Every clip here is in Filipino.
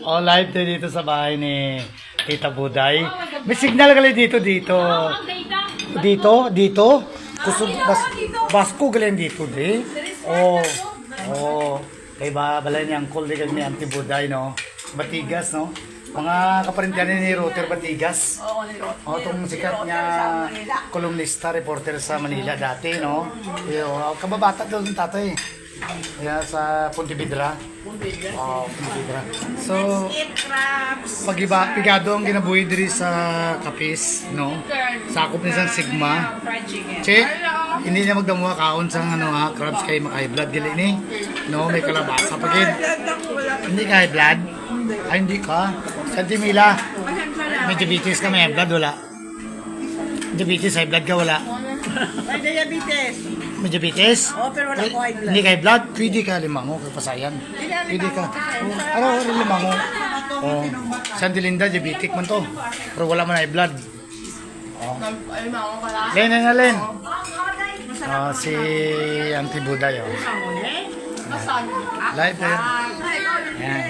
Oh, live tayo dito sa bahay ni Tita Buday. May signal gali dito. Dito. Kusog basko gali dito di. Oh. Kay balay ni Uncle di ni Auntie Buday no. Batigas no. Mga kaparintiyan ni Router Batigas. Oh, itong sikat niya kolumnista, reporter sa Manila dati, no? Kababata doon tatay. Kaya sa Pontevedra. Oh, Pontevedra. So, pigado ang ginabuhi diri sa Kapis, no? Sakop ni San Sigma. Che, hindi niya magdamuha kaon sa crabs kay makay blood gali ni. No, may kalabasa pagid. Hindi ka high blood? Ay, hindi ka. Santi Mila, may diabetes ka, may high blood, wala. Diabetes, high blood ka, wala. May diabetes. May diabetes? Oo, pero wala ko high blood. Hindi ka high blood, pwede ka limango, kay pasayan. Pwede ka. Ano, limango. Oh. Santi Linda, diabetic man to. Pero wala man high blood. Oh. Len. Si Auntie Buday, oh. Live din. Yan.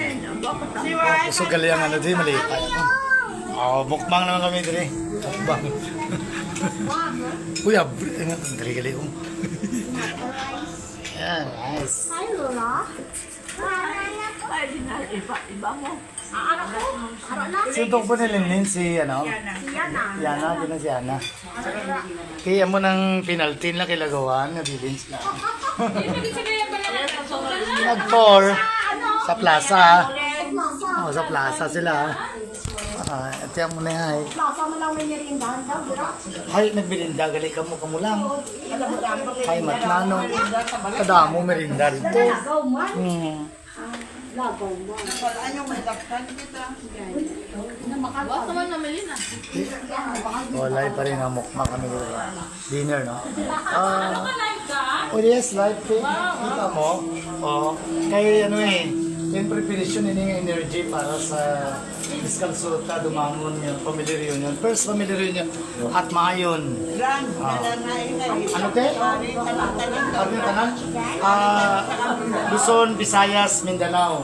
Puso gali ang di, maliit tayo. Mukbang naman kami diri. Mukbang. Uy, diri gali ko. Yan, nice. Hi, Lola. Iba mo. Sino po nilinin si, Yana, di na si Yana. Kaya mo nang pinaltin lang kilagawan, nabilin sila. Nag-tour sa plaza. Sa plaza sila. Ito yung muna ay. Plaza mo lang may merindahan daw, bro. Hay, nagbirinda, gali ka mo lang. Hay, matnano. Kadamo merinda rito. Lagaw man. Lagaw man. Anyong may daktan kita. Basta man namalin na. Live pa rin ang mukma kami dito. Dinner, no? Yes, live pa. Kita mo? Kaya yung preparation ini energy para sa Diskalsuta, Dumangon, yung family reunion. First family reunion at Mayon. Ano te? Ano tanan? Luzon, Visayas, Mindanao.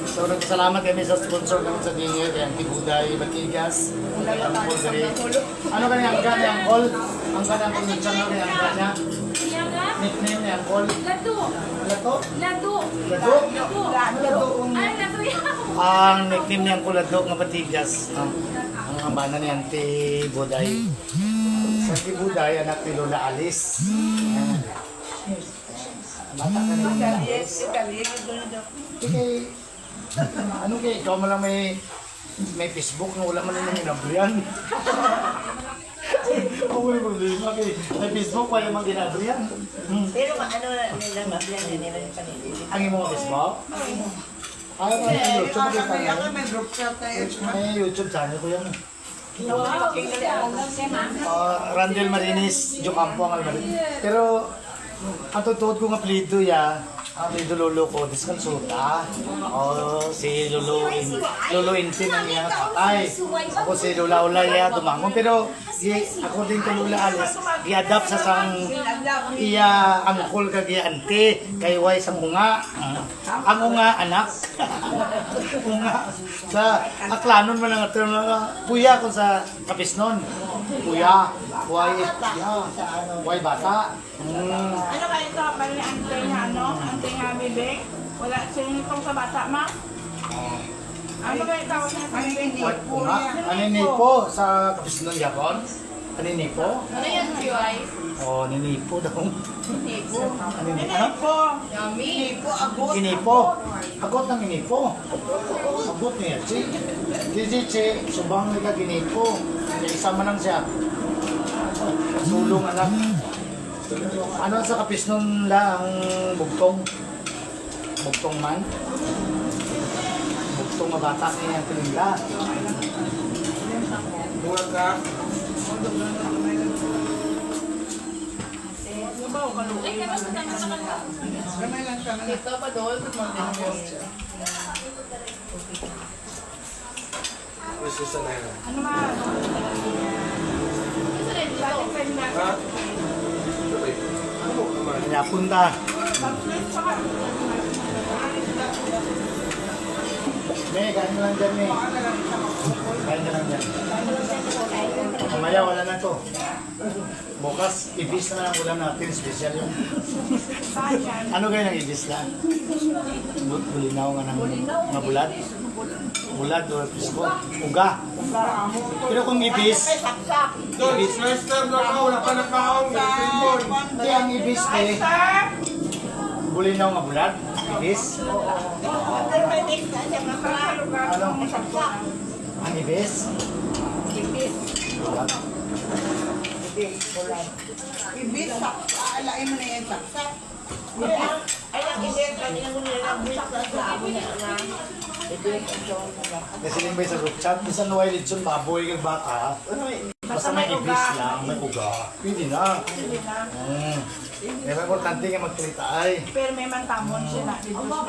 So nagpasalamat kami sa sponsor namin sa dinner, yung Tibuday, Batigas, ano kanya ang gani ang call? Ang gani ang channel niya, ang gani nickname niya ang call? Lado. Ang nickname niya ang Kulado nga Batigas. Ang ambana ni Auntie Buday. Sa Auntie Buday, anak ni Lola Alice. Bata ka ni Lola Alice. Ano kay ikaw mo lang may Facebook na wala man nang ginabriyan. May problema kay may Facebook wala man ginabriyan. Pero ano nila mablian nila yung panili. Ang imong Facebook? Ano ba yung YouTube kita na? May group chat tayo. May YouTube channel ko yan. Randel Marinis, Jocampo ang Almarin. Pero ang tutuod kong apelido ang apelido lolo ko, Diskalsuta. Si Lolo Intin ang iyang tatay. Ako si Lola Ulaya, Dumangon. Pero according to Lola Alice, i-adapt sa sang iya angkol kag iya ante, kay way sang unga. Ang unga, anak. Unga. Sa aklanon man ang term puya ko sa Kapisnon. Puya. Way bata. Ano kayo ito? Bali ante nga ante nga bibig. Wala sinitong sa bata ma. Ano kayo tawag niya sa bibig? Aninipo sa Kapisnon Japon. Aninipo? Ano yan, QI? Ninipo daw. Nipo. Ano? Yummy. Inipo. Agot ng inipo. Agot niya. Che, subang nila ginipo. Isa man lang siya. Sulong anak. Ano sa Kapisnon la ang bugtong? Bugtong man? Bugtong mabata niya ang tinila. Buwag ka. Ay, kaya sa tama sa kanila. Ito pa doon. Ano ma? Kaya punta. May, kain na lang dyan, May. Kain na lang dyan. Mamaya, wala na to. Bukas, ibis na lang ulam natin, special yun. Ano kayo ng ibis na? Bulinaw nga ng mga bulad? Bulad o pisko? Uga? Pero kung ibis, ibis, hindi ang ibis eh, bulinaw nga bulad? Ibis? Ano? Ang ibis? Bulad. Ibig, alain mo na yan, saksak. Kasi din ba sa group chat, minsan naway litson baboy kag baka. Basta may ibis lang, may uga. Pwede na. Pero importante nga magkita ay. Pero may mantamon sila.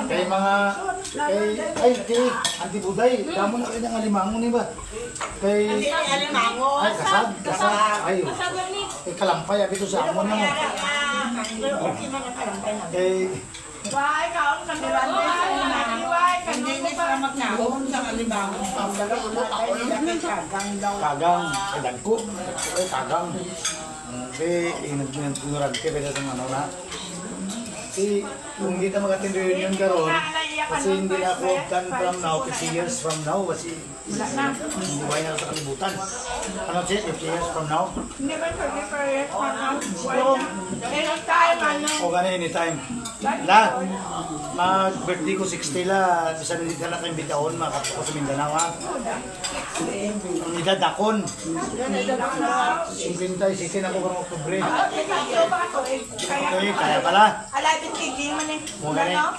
Kay mga, kay anti-buday, damo na kayo ng alimango ni ba? Kay, ay kasad, ay, kay kalampay, abito sa amon na mo. Kay, Why, kaon ka nila. Why, Hindi na sila magkahon sa kalibangon. Ang dalawa na ako yung kagang daw. kagang, kay dagko, kay kagang. Kay, nagtinurag kay pwede sa ano na. Kasi, kung hindi na mag-attend reunion karon, kasi hindi na ako done from now, 50 years from now, kasi hindi ba na sa kalibutan. Ano siya, 50 years from now? hindi ba pwede pero anytime, ano, O gana anytime. La, mag-birthday ko 60 la, bisa hindi ka na kayong bitaon, makapit ko sa Mindanao ha. Ang edad akon, 50, sisin ako karong Oktubre. Okay, kaya pala. Alabit kiging man eh. O gana.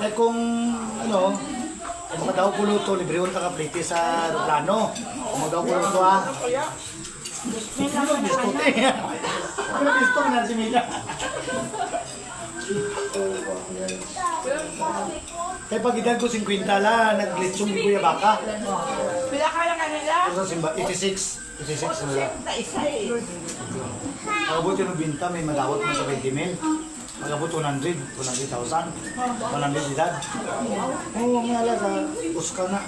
Eh kung, ano, kung daw ko luto, librehon ka kapliti sa aeroplano. Kung daw ko luto ha. Ano, gusto ko eh. Ano gusto ko na si Mila? Kaya pag edad ko 50 la, naglitsong di Kuya Baka. Pila ka lang kanila? Sa simba, 86 nila. Mabuti ng binta, may magawat mo sa 20 mil. Magabot 100,000. 100 edad. Oo, may alaga. Uska na.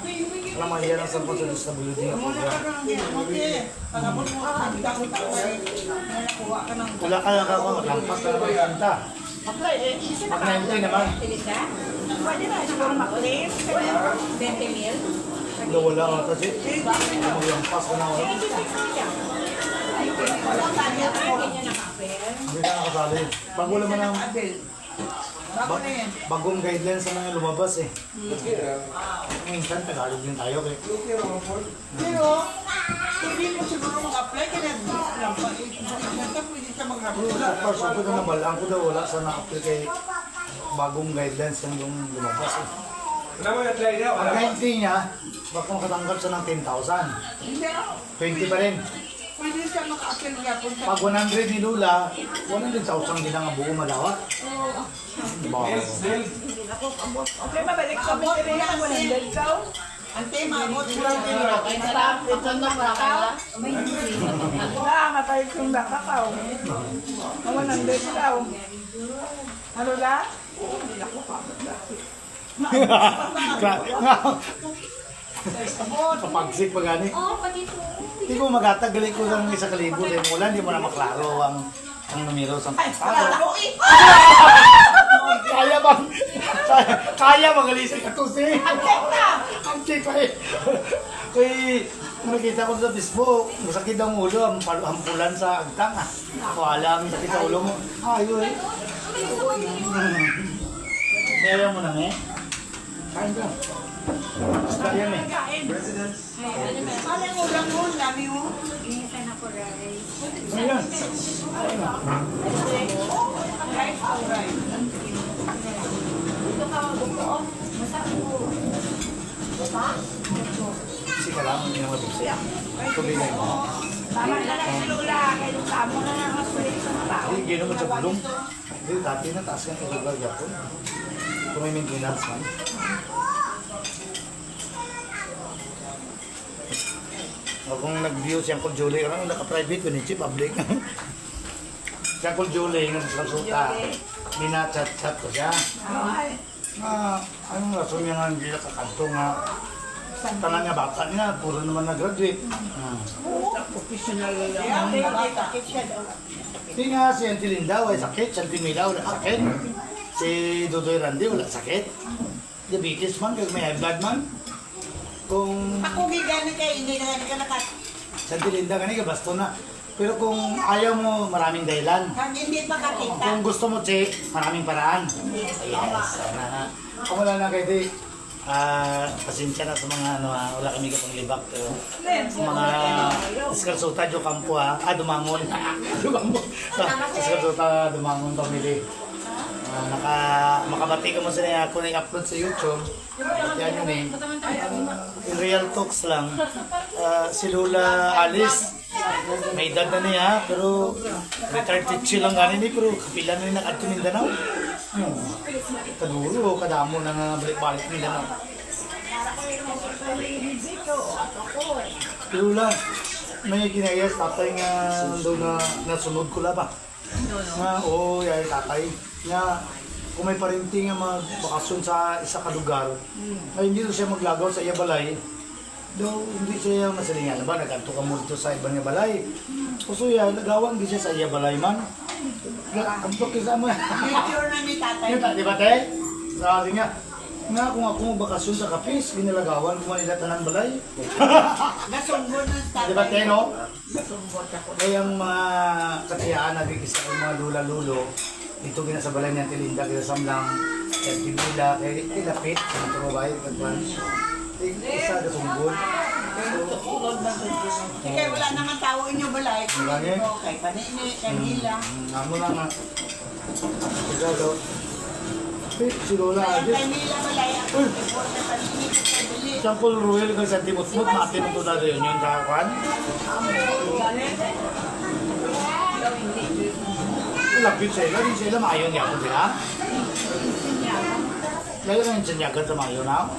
Alam mo, iyan ang sampon sa disability ng program. Wala ka lang ako, maglampas ka naman yung binta. Mag-90 naman. Pwede na siguro mag-claim. 20 mil? Wala, wala ka kasi. Maglampas ka na ako. Hindi ka nakasali. Bago naman ang bagong guidelines sa mga lumabas eh. Minsan Tagalog din tayo kay. Pero, hindi mo siguro mag-apply ka na pwede ka mag-apply. Sa first, ako na nabalaan ko daw wala sa na-apply kay bagong guidelines yung lumabas eh. Ang 90 niya, baka makatanggap siya ng 10,000. 20 pa rin. Pwede siya mag-apply ka po sa Pag 100 ni Lula, 100,000 din ang buo madawat. Wow. Okay, mabalik ka mo rin yung 100 daw. ang tema mo. Wala Wala, matayo yung baka ka. 100 daw. Ano la? Kapagsik pa gani. Hindi ko magatagali ko ng isa kalibo dahil mula hindi mo na maklaro ang numero sa kaya bang kaya magalisin ka to si ang check pa eh kay nakita ko sa Facebook masakit ang ulo ang hampulan sa agtang wala ang sakit sa ulo mo ayun meron mo na eh kain ka basta yan eh Ano yung ulang mo? Dami mo? ayun kasi kailangan niya mabisi tubigay mo Tama na lang si Lula. Kaya tamo na lang ang sulit sa tao. hindi gano'n sa bulong hindi dati na taas ka ng lugar yapon kung may maintenance man o kung nag-view si Uncle Julie ano naka-private ko ni Chief public si Uncle Julie nung sa suta minachat-chat ko siya Anong rason niya nga hindi nakakanto nga tanan nga bata niya, puro naman na-graduate. Professional lang. Hindi nga si Auntie Linda, wala sakit. Si Auntie Mila, wala sakit. Si Dudoy Randy, wala sakit. Diabetes man, kaya may high blood man. Kung Ako gigana kayo, hindi na ka nakat. si Auntie Linda, ganun ka, basto na. Pero kung ayaw mo, maraming dahilan. Kung hindi pa kakita. Kung gusto mo, Che, maraming paraan. Yes, sana. Kung wala na kayo, di, pasensya na sa mga wala kami kapang libak. Pero sa mga iskalsuta, jo kampo dumangon. Dumangon. Iskalsuta, dumangon pamili. Makabati ka mo sa ako na i-upload sa YouTube. Yan yun eh. In real talks lang. Si Lola Alice, may edad na niya, pero retired teacher lang ganin eh, pero kapila na rin nakadto Mindanao. Kaduro, kadamo na nga balik-balik Mindanao. Si Lola, may ginayas, tatay nga doon na nasunod ko la ba? Nga, oo, yay, tatay. Nga, kung may parinting nga magbakasyon sa isa ka lugar, ay hindi doon siya maglagaw sa iya balay, do hindi siya masalingan ba, nagkanto ka mo dito sa ibang nga balay. Puso yan, nagawan di siya sa iya balay man. Kanto kisa mo. Picture na ni tatay. Kita, di ba te? Sabi nga kung ako magbakasyon sa Kapis, ginalagawan ko manila tanang balay. Nasumbon ng tatay. Di ba te, no? Nasumbon ako. Kaya ang mga katiyaan, nagkikisa ng mga lula-lulo, dito gina sa balay ng Tilinda, kinasamlang kay Tibila, kay Tilapit, kay Turubay, kay Kwan. Isa na sunggol. Kaya wala naman tao inyo balay. Wala niya. Kay Panini, kay Hila. Amo lang nga. Ikaw daw. Si Lola Kay Adis. Hila balay ako. Uy! Kay Panini, kay Bili. Sampol Ruel kay Santi Mutmut, maatin mo na rin yun sa Kwan. Lapit sila, di sila maayon niya ako sila. Lalo na yung sinyagan sa maayon na.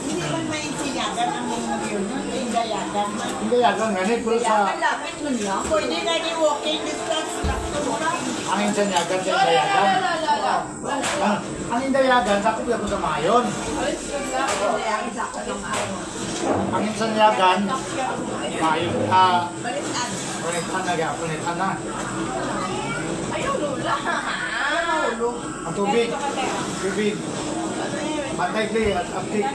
Hindi man maintinyagan ang mga yun. Yung dayagan man. Hindi yagan nga pero sa Lapit mo niya. Pwede na di walking distance. ang insanyagan sa indayagan. Ang indayagan, sakop yan ko sa maayon. Ang insanyagan, maayon. Punitan na ga, punitan na. Ayaw, Lola. Ang tubig. Tubig. Bantay kli at uptik.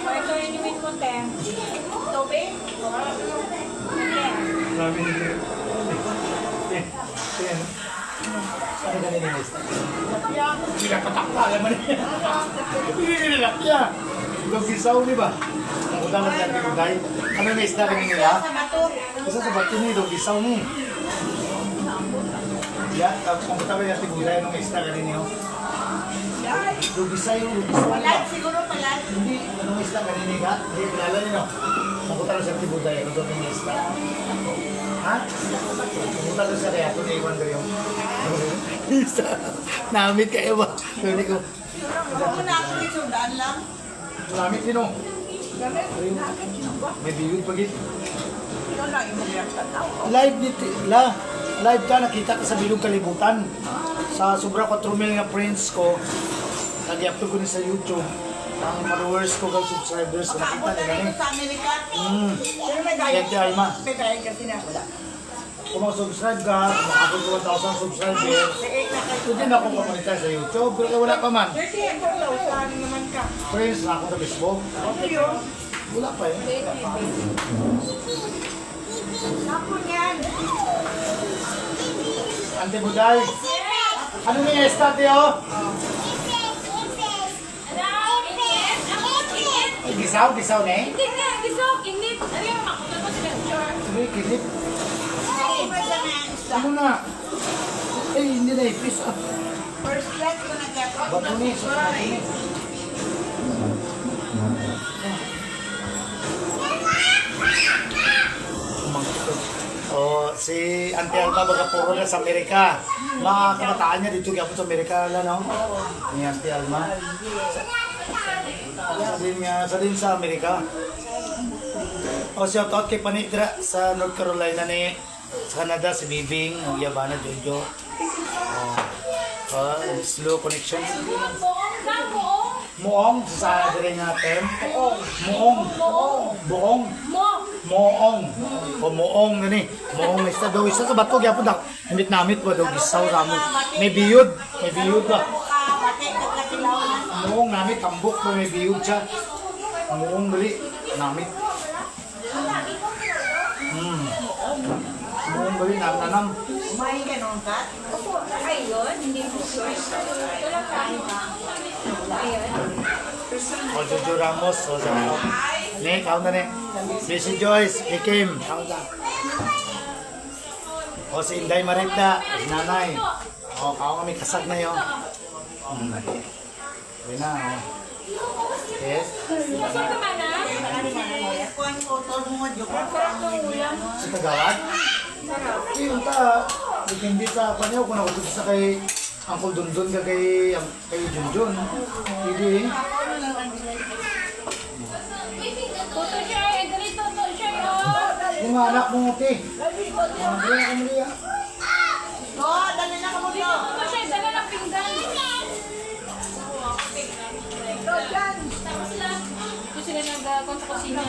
Ito yung inumin ko, Tem. Tubig? Sabi ni Ten. Ano ganun yung lista? Hindi ka patakpa, alam mo niya. Hindi nilak niya. Lugisaw, di ba? Ang utang na natin kuday. Ano yung lista rin nila? Isa sa bato ni Lugisaw ni. Ya, ang utang na natin kuday, anong lista rin niyo? Lugisaw yung Lugisaw. Palat, siguro palat. Hindi, anong lista rin niyo ka? Hindi, kilala niyo. Ang utang na sa natin kuday, ano yung lista? Ha? Ang utang na sa kaya, ito na iwan ko yung lista. Namit kayo ba? Hindi ko. Ako na ako dito, daan lang. Namit din o. May biyod pagit. Ito na, yung mga tataw. Live dito, live ka, nakita ka sa Bilog Kalibutan. Sa sobra 4,000 nga friends ko, nag-upload ko ni sa YouTube. Ang followers ko, kag subscribers, nakita Ako nila na ni. rin sa Amerika. Hmm. Pero may Yan si Alma. May gaya kasi na wala. Kung mag-subscribe ka, makakot ko 1,000 subscribers. Pwede na akong kamalita sa YouTube, pero wala pa man. 30,000 naman ka. Friends na ako sa Facebook. Okay yun. Wala pa eh. Ako niyan. Ante Buday. Ano ni Estate oh? Gisaw, gisaw na eh. Hindi nga, gisok, init. Ano yung makuha ko sa picture? Sige, kilip. Ako ba sa mga isla? Ano na? Eh, hindi na ipis ah. First class ko nag-upload. Bato ni, so bato ni. Oh, si Auntie Alma baga puro na sa Amerika. Mga kabataan niya dito gyapon sa Amerika la no. Ni Auntie Alma. Sa din sa Amerika. Oh, shout out kay Panitra sa North Carolina ni Sa Canada, si Bibing, ang Yabana, Jojo. Slow connection. Muong, sa dire nga term. Muong. Buong. Moong. O muong gani. Muong isa daw isa sa bato gyapon dak. Namit namit ba daw gisaw ramo. May biyod ba. Muong namit tambok ba may biyod siya. Muong dali namit. Muong dali nanam. May ganon ka? Ayun, hindi ko sure. Ito lang tayo ha. Ayun. O Jojo Ramos, o sa ne, count na ne. Si Joyce, Kim, count na. O si Inday Marita, si Nanay. O, kami kasag na yun. Okay na, o. Yes. Gusto ka ba na? Kuhan ko, tol mo nga, Diyok. Si Tagawad? Yung ta, hindi sa kanyo, kung ako sa kay Uncle Dundun ka kay Junjun. Hindi. Tuto siya eh. Dali tuto siya yun. Yung mga anak mo, okay. Dali na kami liya. Oh, dali na ka mo dito. Tuto siya. Dala ng pinggan. Ito sila nag-kon sa kusina.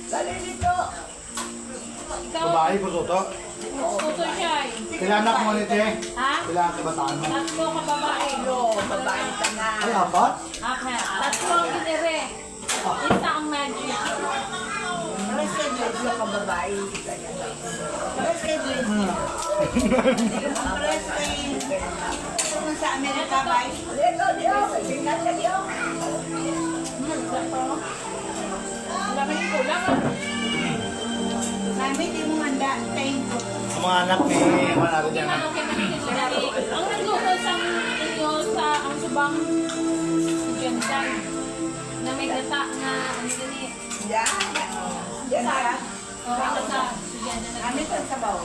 Dali dito. Ikaw, Babae ko to. tuto siya eh. Kailan anak mo nito eh? Ha? Kailan kabataan mo? Tatlo ka babae. Babae ka na. Ay, apat? Okay. Tatlo ang ginire. Isa ang magic. Pares kay Jojo ka babae. Pares kay Jojo. Pares kay... Ito sa Amerika ba? Wala ka yung kulang ah. Sabi, di mo handa. Thank you. Ang mga anak ni Manalo dyan. Ano kay Manila? Ang nagluto sa inyo sa ang subang Jensan na may gata na ano gani. Yan. Yan ha. O gata si Jensan na Kami sa sabaw.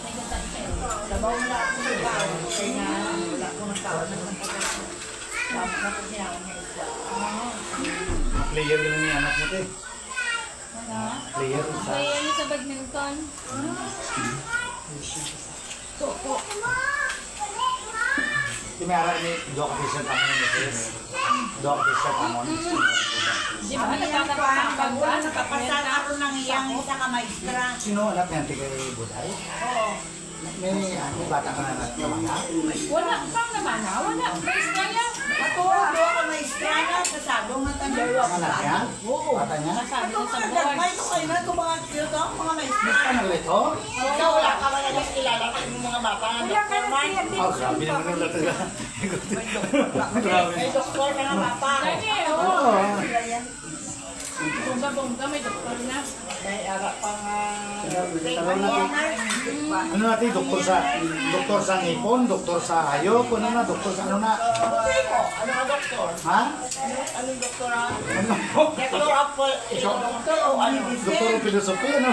may gata siya. Sabaw na ako sa sabaw. Kaya wala ko ng tao na magkakaroon. Tapos na ko siya. Player yun yung anak mo ito eh. Player sa... Kaya yun sa badminton. Ito may aral ni Doc Fisher Tamon ni Mrs. Doc Fisher Tamon. Di ba? Nagkakapasambag ba? Nakapasal ako ng iyang isa ka maestra. Sino anak niya? Tika Buday? Oo. May bata ka na naman. Wala pang naman ha? Wala. May Australia. Ako, ako ka maestra na. Kasado nga tayo. Anak niya? Bata niya? Nasabi Ito ko sa mga board. nagmay ko kayo na itong mga cute ang mga maestra. Miss ka na ulit, oh? Ikaw wala ka wala nang kilala ka yung mga bata ng doktor man. Oh, grabe naman yung lato na. Grabe. May doktor ka ng bata. Dali, Oo. oo. Bongga-bongga, may doktor na. May ara pa nga. Tanong natin. Ano natin, doktor sa ngipon, doktor sa hayop, ano na, doktor sa ano na? Ano ka doktor? Ha? Anong doktor ah? Ano? Doktor Apple. Doktor o ano? Doktor ng filosofi, ano?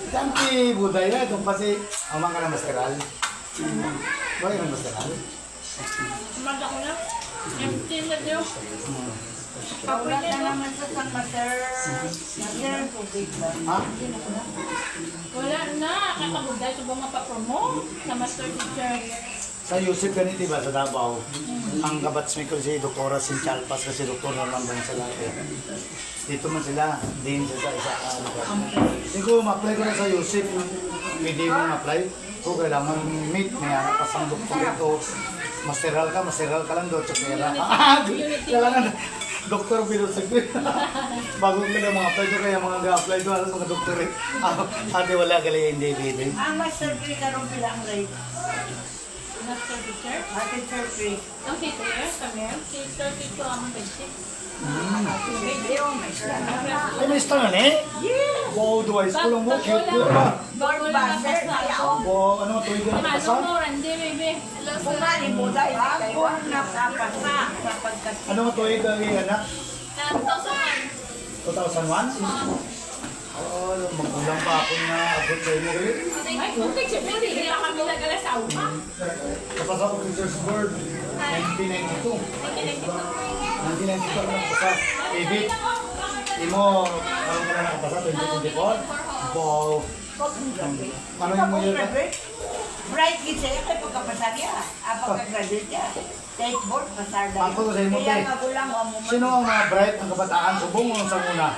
Tanti budaya, itong kasi, amang ka na masteral. Bakit ng masteral? Manda ko na. Empty na diyo. Kaulat na naman sa San Mater. Mater, tubig ba? Ha? Wala na. Kakabuday sa mga papromote sa master teacher. Sa Yusuf ganito diba sa Davao, ang kabatsmi ko si Doktora Sinchalpas kasi Doktor naman ba sila. Dito man sila, din sa isa lugar. Hindi ko ma-apply ko na sa Yusuf, pwede mo ma-apply. Kung kailangan meet, may anak pa sang doktor ito. Masteral ka lang daw, tsakera. Kailangan doktor filosofi. Bago ko na mga apply ko, kaya mga ga-apply ko, alam mga doktor eh. Ate wala gali hindi pwede. Ang master degree ka rin bilang rate. Master teacher. Master degree. Ang teacher kami. Teacher ko ang basic. Ay, may star na eh? Wow, do high school mo, cute yun pa. Bago lang napasa. Wow, ano, tuwid na Ano nakasa? mo, Randy, baby. Kumari mo dahil ako napapasa sapagkat Ano nga tuwid ang anak? 2001. 2001? Oh, magkulang pa ako na abot sa inyo rin. Ay, kuntik siya, pwede. Hindi na kami nagala sa uma. Kapasa ko Teachers Board, 1992. 1992 ako nakapasa. Ibig, imo, ano ka na nakapasa, 2024? Davao. Ano yung mo yun? Bright gid siya kay pagkapasar niya. Pagka-graduate niya. Take board, pasar dahil. Ako sa imo, Kaya te. magulang o mo. Sino ang mga bright ang kabataan? Subong mo sa una.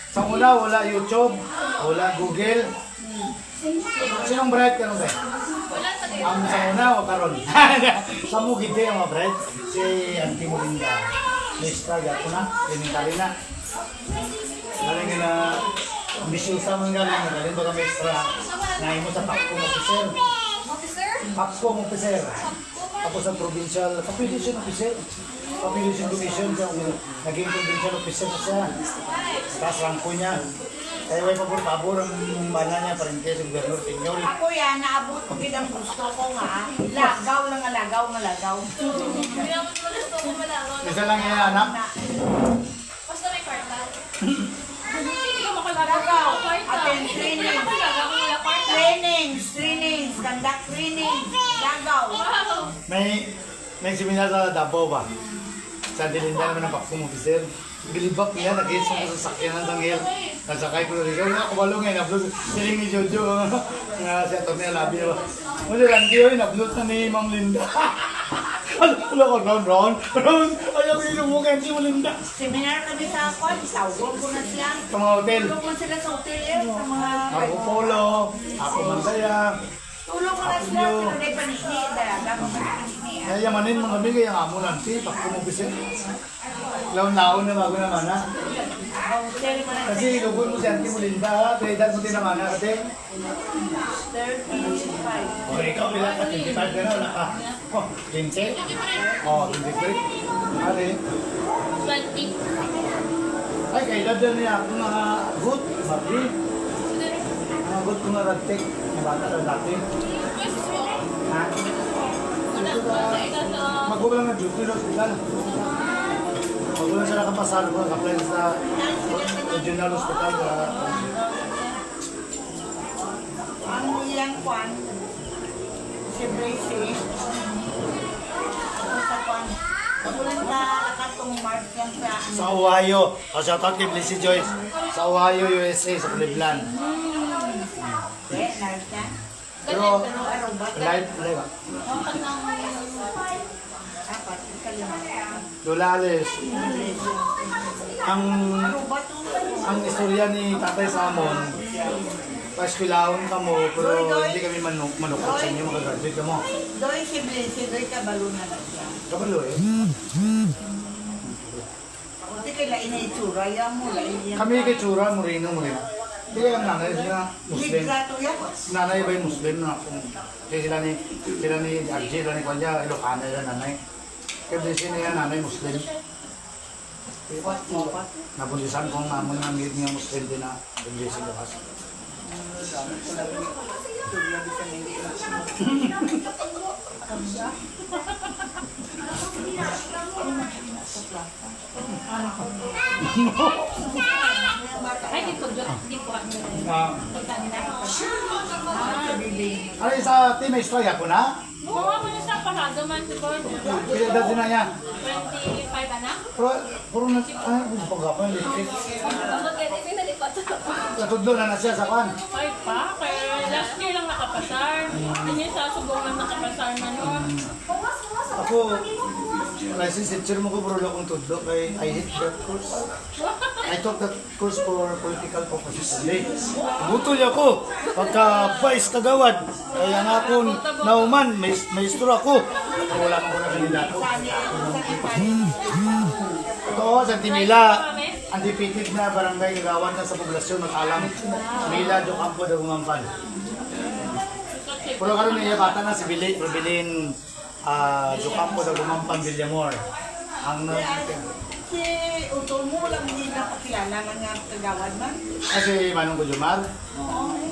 Sa una, wala YouTube, wala Google. Sinong bright ka nun, te? Wala sa ganyan. Ang sa una o karon? Sa mo gid ang mga bright. Si Auntie Molinda. Mista gato na, elementary na. Galing na ambisyosa man galing, galing baga mestra. Nahin mo sa Pakpong Officer. Pakpong Officer. Tapos sa provincial, population officer. Population commission, naging provincial officer na siya. Tapos rangko niya. Kaya may pabor-pabor ang bana niya, parente sa Gobernador Pinyol. Ako yan, naabot ko gid ang gusto ko nga. Lagaw lang nga lagaw. Hindi ako gusto ko malaman. Isa lang yan, anak. Basta may kwarta. Hindi ka makalagaw. Lagaw. Kwarta. Attend Hindi training. ka makalagaw kung wala kwarta. Trainings, conduct trainings. Lagaw. Wow. May seminar sa Davao ba? Sa Dilinda naman ng Pakpong Officer. Bilibak niya, nag-iis mo sa sakyanan ng hil. Nasakay ko na rin. Kaya kumalong ngayon, upload. Siling ni Jojo, nga si Atty. Alabi na ba? Muli lang, di yun, upload na ni Ma'am Linda. Wala ko, Ron. Ayaw ko yung mukha si Ma'am Linda. Seminar kami sa kwan, tawag ko na sila. Sa mga hotel. Tulong ko sila sa hotel sa mga... Ako polo, ako mansaya. Tulong ko na sila, pero may panini. Dalaga ko panini. Kaya yamanin mo kami, kaya nga mo nanti, Pakpong Officer. Laon-laon na bago naman ha. Hotel ko na Kasi ilugon mo si Auntie Molinda ha, kaya edad mo din naman ha, kasi 35. o ikaw pila ka, 25 ka na, wala ka. Oh, 20? Oh, 23. Ari. 20. Ay, kaya edad na niya ako mga good, Marty. Mga good ko nga radtek, mga bata na dati. Ha? Magulang na duty na hospital. Magulang siya nakapasal ko, kapag sa regional hospital. Ang ilang kwan, si Bracy, sa kwan, kagulang na nakatong mark yan sa ano. Sa Ohio. O, shoutout kay Blissy Joyce. Sa Ohio, USA, sa Cleveland. Nerd na. Pero, Pero aruba ka. live. Apat, kalimutan. Lola Alice, ang Aruba to. istorya ni Tatay Samon, paeskwelahon ka mo, pero hindi kami manukot sa inyo, magagraduate ka mo. Doy si Blazy, doy kabalo na lang siya. Kabalo eh. Hindi kaya ina itsura, yan mo, lain yan. Kami kay Chura, Moreno. Hindi kaya ang nanay niya, Muslim. Ligrato yan. Nanay ba yung Muslim na? Kaya sila ni RJ, sila ni Kwanja, Ilocana yan nanay. Kaya din siya nanay Muslim. Nabundisan kong amon nga mid nga Muslim din na bundisan lukas. Ay, di po. Di po. Ano yung sa team extra ko na? Oo, ako na sa parado man siguro. Kaya edad din na niya. 25 anak. Puro na, pag-gapan, litrik. Bakit kaya pinalipat sa Natudlo na siya sa kan. Ay pa, kaya last year lang nakapasar. Hindi sa subong lang nakapasar na nun. Ako, license teacher mo ko, pero wala akong tudlo kay I hate that course. I took that course for political purposes only. Buto niya ako, pagka vice kagawad. Kaya nga ako, nauman, maestro ako. Pero wala akong na kandidato. Ito, sa Timila, undefeated na barangay kagawad na sa poblasyon, mag-alam. Mila, Jocampo, Dagumampan. Pero karon niya bata na si Bilin Jocampo, Dagumampan, Villamor. Ang Si Utol mo, walang hindi na pakilala nga kagawad man. kasi Manong ko Jumar.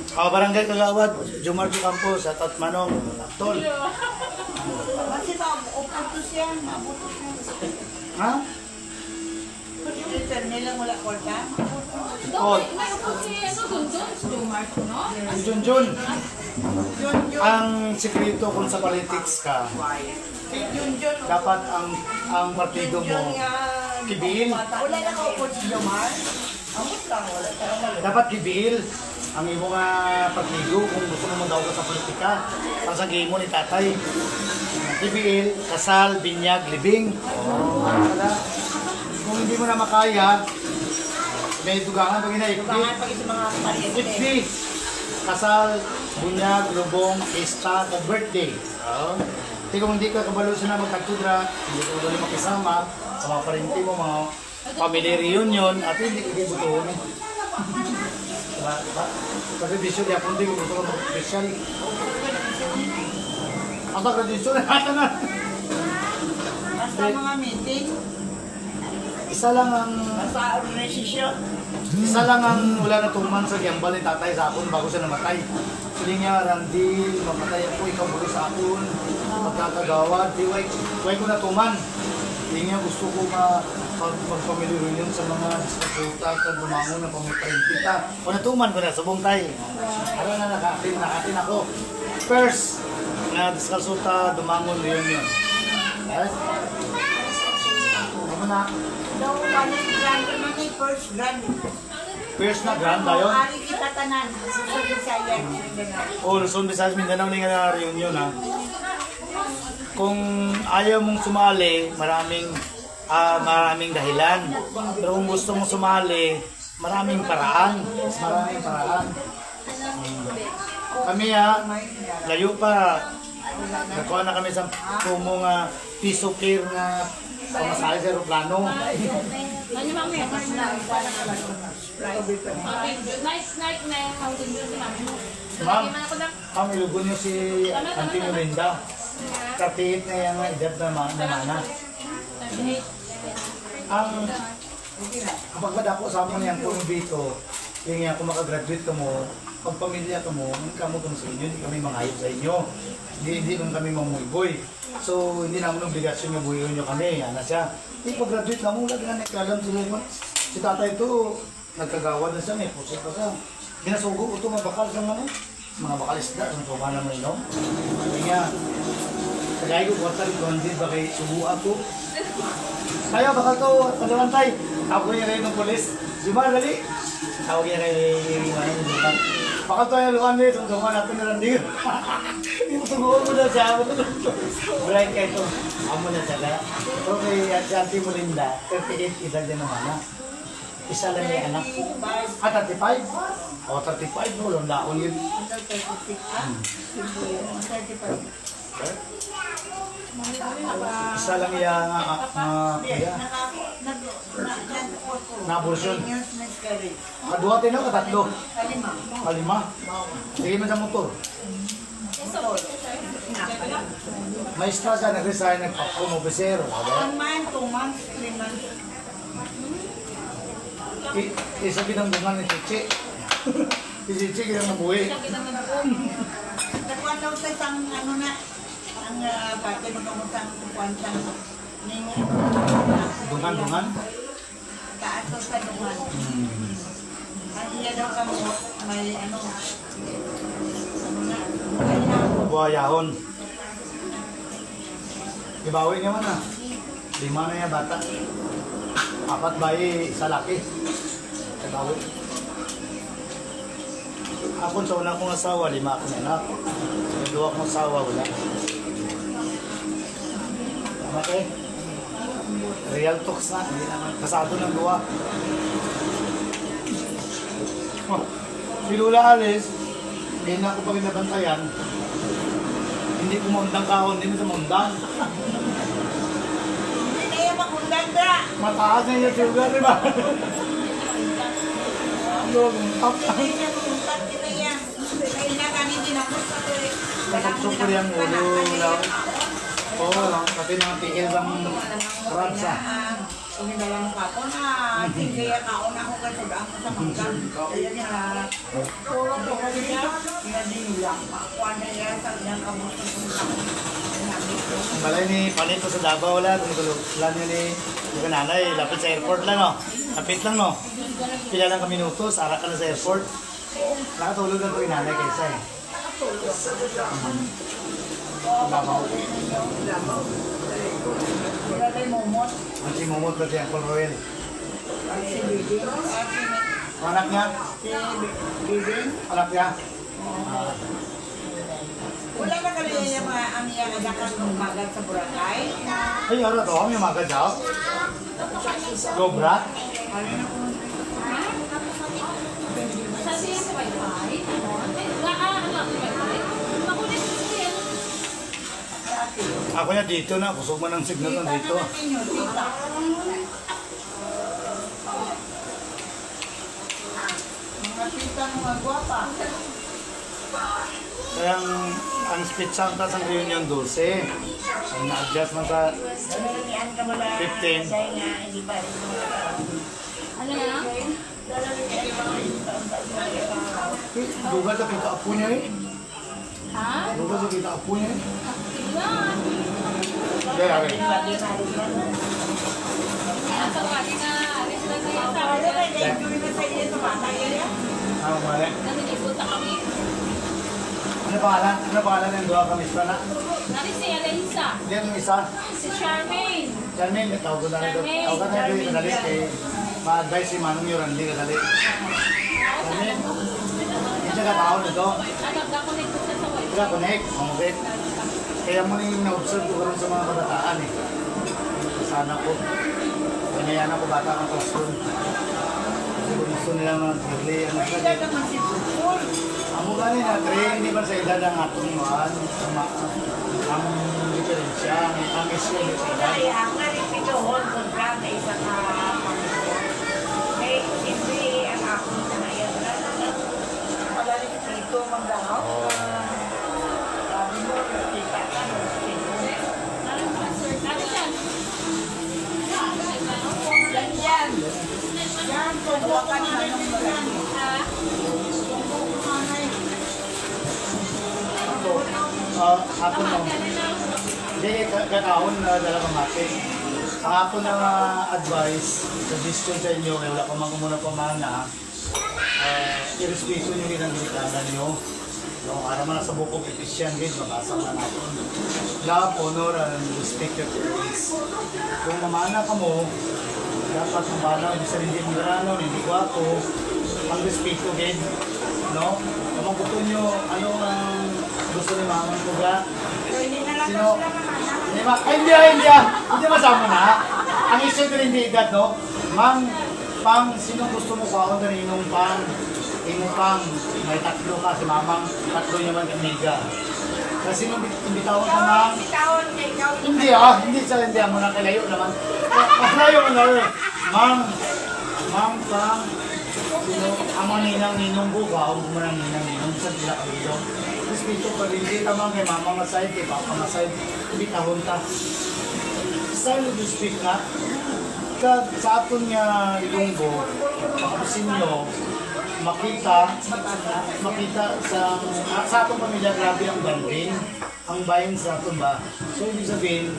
Barangay kagawad, Jumar Jocampo, sa Manong Tol. Kasi uputos yan, mabutos yan. Ha? Return nilang wala korta. Oh, May upo si Dundun, si Jomar ko, no? Junjun. Yun, Ang sikreto kung sa politics ka, yun. dapat ang partido mo, kibiin. Wala na kaupot si Jomar. Amot lang, wala tayong wala. Dapat gibil ang imo nga pagligo kung gusto mo daw ka sa politika. Ang sa game mo ni tatay. Gibil, kasal, binyag, libing. Wala. Kung hindi mo na makaya, may dugangan pag inaikpi. Dugangan pag sa mga pariente. Ikpi. Kasal, bunyag, lubong, pista, o birthday. Hindi kung hindi ka kabalo na magkatudra, hindi ka kabalo makisama sa mga parinti mo, mga family reunion, at hindi ka ibutuhon. Diba? Tradisyon, di ako hindi ko gusto ko mag-special. Ang tradisyon, natin na. Basta mga meeting, Isa lang ang basta organisasyon. Isa lang ang wala na tuman sa gambal ni tatay sa akon bago siya namatay. Sabi niya, Randy, mamatay ako, ikaw bulo sa akon, magkakagawad, di way ko na tuman. Hindi niya gusto ko magpamilyo reunion sa mga diskasuta at lumangon na pamiparin kita. O natuman ko na, subong tay. Ano na nakatin ako. First, na diskasuta, dumangon reunion. Yes? Ano na? Daw kanin grand naman kay first grand. First na grand dayon. Ari kita tanan. Sa Bisaya. O Luzon, Visayas, Mindanao ni nga reunion ha. Kung ayaw mong sumali, maraming dahilan. Pero kung gusto mong sumali, maraming paraan. Maraming paraan. Kami layo pa. Nakuha na kami sa tumong piso care na pamasahe sa aeroplano. Ano ma'am eh? Nice night na yung housing doon si ma'am. Ma'am, Lagi man ako na. ang ilugon niyo si Auntie Melinda. 38 na yung edad na mana. Ang kapag badako sa amon yang kung dito, yung nga kung makagraduate ka mo, pag pamilya ka mo, hindi kamo kung sa inyo, hindi kami mangayop sa inyo. Hindi lang kami mamuyboy. So, hindi naman obligasyon yung buhay nyo kami. Ano siya? Pag-graduate na mo, lagi na nagkalam sila. Si tatay ito, nagkagawa na siya, may pusit pa siya. Ginasugo ko ito, mga bakal sa mga bakal isda, sa tuba na mo inom. Sabi nga, kagaya ko, kwarta rin kondit, bakit sugo ako. Tayo, bakal to, padawan tayo. Tawag niya rin ng polis. Jumar, dali. Tawag niya rin yung bakal to yung luwan nito, suman natin na lang dito. Tuguan mo na siya. Bright kayo ito. Amo na siya. Pero kay Auntie Melinda, 38 edad din naman na. Isa lang yung anak. 35? O, 35 mo. Landaon yun. Isa lang yung kuya. Na-abortion. Kadua tayo na, katatlo. Kalima. Sige man sa motor. Maestra siya, nag-resign, nagpapumobisero. 1 month, 2 months, 3 months. Isa binambungan ni Chichi. Si Chichi, kaya nabuhi. Nakuha daw sa isang ano na, ang pati magkamusang kuwansang ningo. Dungan-dungan? Taas daw sa dungan. Ang iya daw kamo, may ano na, Buhayahon. Ibawi naman na. 5 na yung bata. 4 bayi sa laki. Ibawi. Ako sa una kong asawa, 5 akong anak. Sa 2 akong asawa, wala. Tama kayo? Real talks na. Hindi naman. Kasado ng 2. Oh, si Lula Alice, hindi na ako pag nabantayan. Hindi ko maundang kahon, hindi mo sa maundang. hindi na yung makundan na. Mataas na yung sugar, di ba? Ano, top. Hindi na makundan, kita yan. Kaya na kanin dinapos ka to eh. Super yung ulo lang. Oo, pati mga tigil ng crabs ah. Kung hindi lang ako na, kaya kaon ako kasi daan ko sa manggang. Kaya niya, puro ko kasi niya, lang. Pakuha na yan, sa kanyang kamusin ko lang. Balay ni Panito sa Davao wala. Wala niya ni yung nanay. Lapit sa airport lang no. Lapit lang no. Pila lang ka minutos, ara ka na sa airport. Nakatulog lang ko yung nanay kaysa eh. Davao. Wala tayo momot. Ang si Momot pati ang Paul Royal. Si Bibi, si Anak niya? Si Bibing. Anak niya? Wala na kaya yung mga ang iyang anak ang umagal sa Boracay. Ay, ano to? May mga daw? Cobra? Sabi yan sa wifi. Ano ang wifi? Makulit kasi yan. Ako niya dito na. Kusog man ang signal na dito. Ninyo, tita. Mga tita mga gwapa. Kaya ang speed sound tas ang reunion 12. Ang na-adjust man sa 15. Ano na? Dugal na kita apo niya eh. Ha? Dugal na kita apo niya eh. Yan. Kaya rin. Yan sa kanya na. Alis lang na yan sa Ano akin. kaya na-enjoy na sa iyo sa bata yan? Ano mali? Naninipunta kami. Ano pangalan? Ano pangalan ng dua kami na? Nari si Elisa. Diyan yung isa. Si Charmaine. Charmaine, tawag ko na rin. Tawag ka na rin kadali kay ma-advise si Manong Yorandi kadali. Charmaine, hindi siya kataon nito. Ano, nag-connect ko siya sa wifi. Kaya connect, okay. Kaya mo rin na-observe ko karon sa mga kabataan eh. Sana ko. Kanayan ako bata ng classroom. Kasi kung gusto nila mag-play, ano May siya. edad naman si Pupul. Amo gani na train hindi ba sa edad ang atong man ang diferensya ang issue ni sa edad. Kaya ang naripitohon kung brand na isa ka pamilya. May hindi ang ako sa ngayon. Wala rin dito magdahaw. Sabi mo, kita ka. Ano yan? Yan. Yan, pagwakan na ng marami. Ha? Ako no. Hindi kakaon na dalagang mati. Ang ako na advice, suggestion sa inyo, kaya wala pa man muna pamana, irespeto nyo rin ang ginikanan nyo. Yung para man sa bukog efficient din, mabasa na natin. Love, honor, and respect your parents. Kung mamana ka mo, dapat mamana, hindi sa hindi mirano, hindi gwapo, ang respeto din. No? Kung gusto nyo, ano ang gusto ni mama ko ga? Pero hindi na lang Sino? sila mamana. Hindi ma, ay, hindi masama na. Ang issue din hindi edad, no? Mang, pang, sino gusto mo kaon na inong pang, may tatlo ka, si mamang, tatlo niya man amiga. Kasi nung imbitawan ka mang, Bitawan kay ikaw. hindi ako na kalayo naman. Mas layo mo na rin. Mang, pang, sino, amo ninong buka, o mo nang ninong, sa sila kayo. Respeto pa rin, hindi tamang kay mama masayid, kay papa masayid, bitahon ta. Style of speak na, sa aton nga ilunggo, makapusin nyo, makita sa atong pamilya, grabe ang banding, ang bayan sa aton ba. So, ibig sabihin,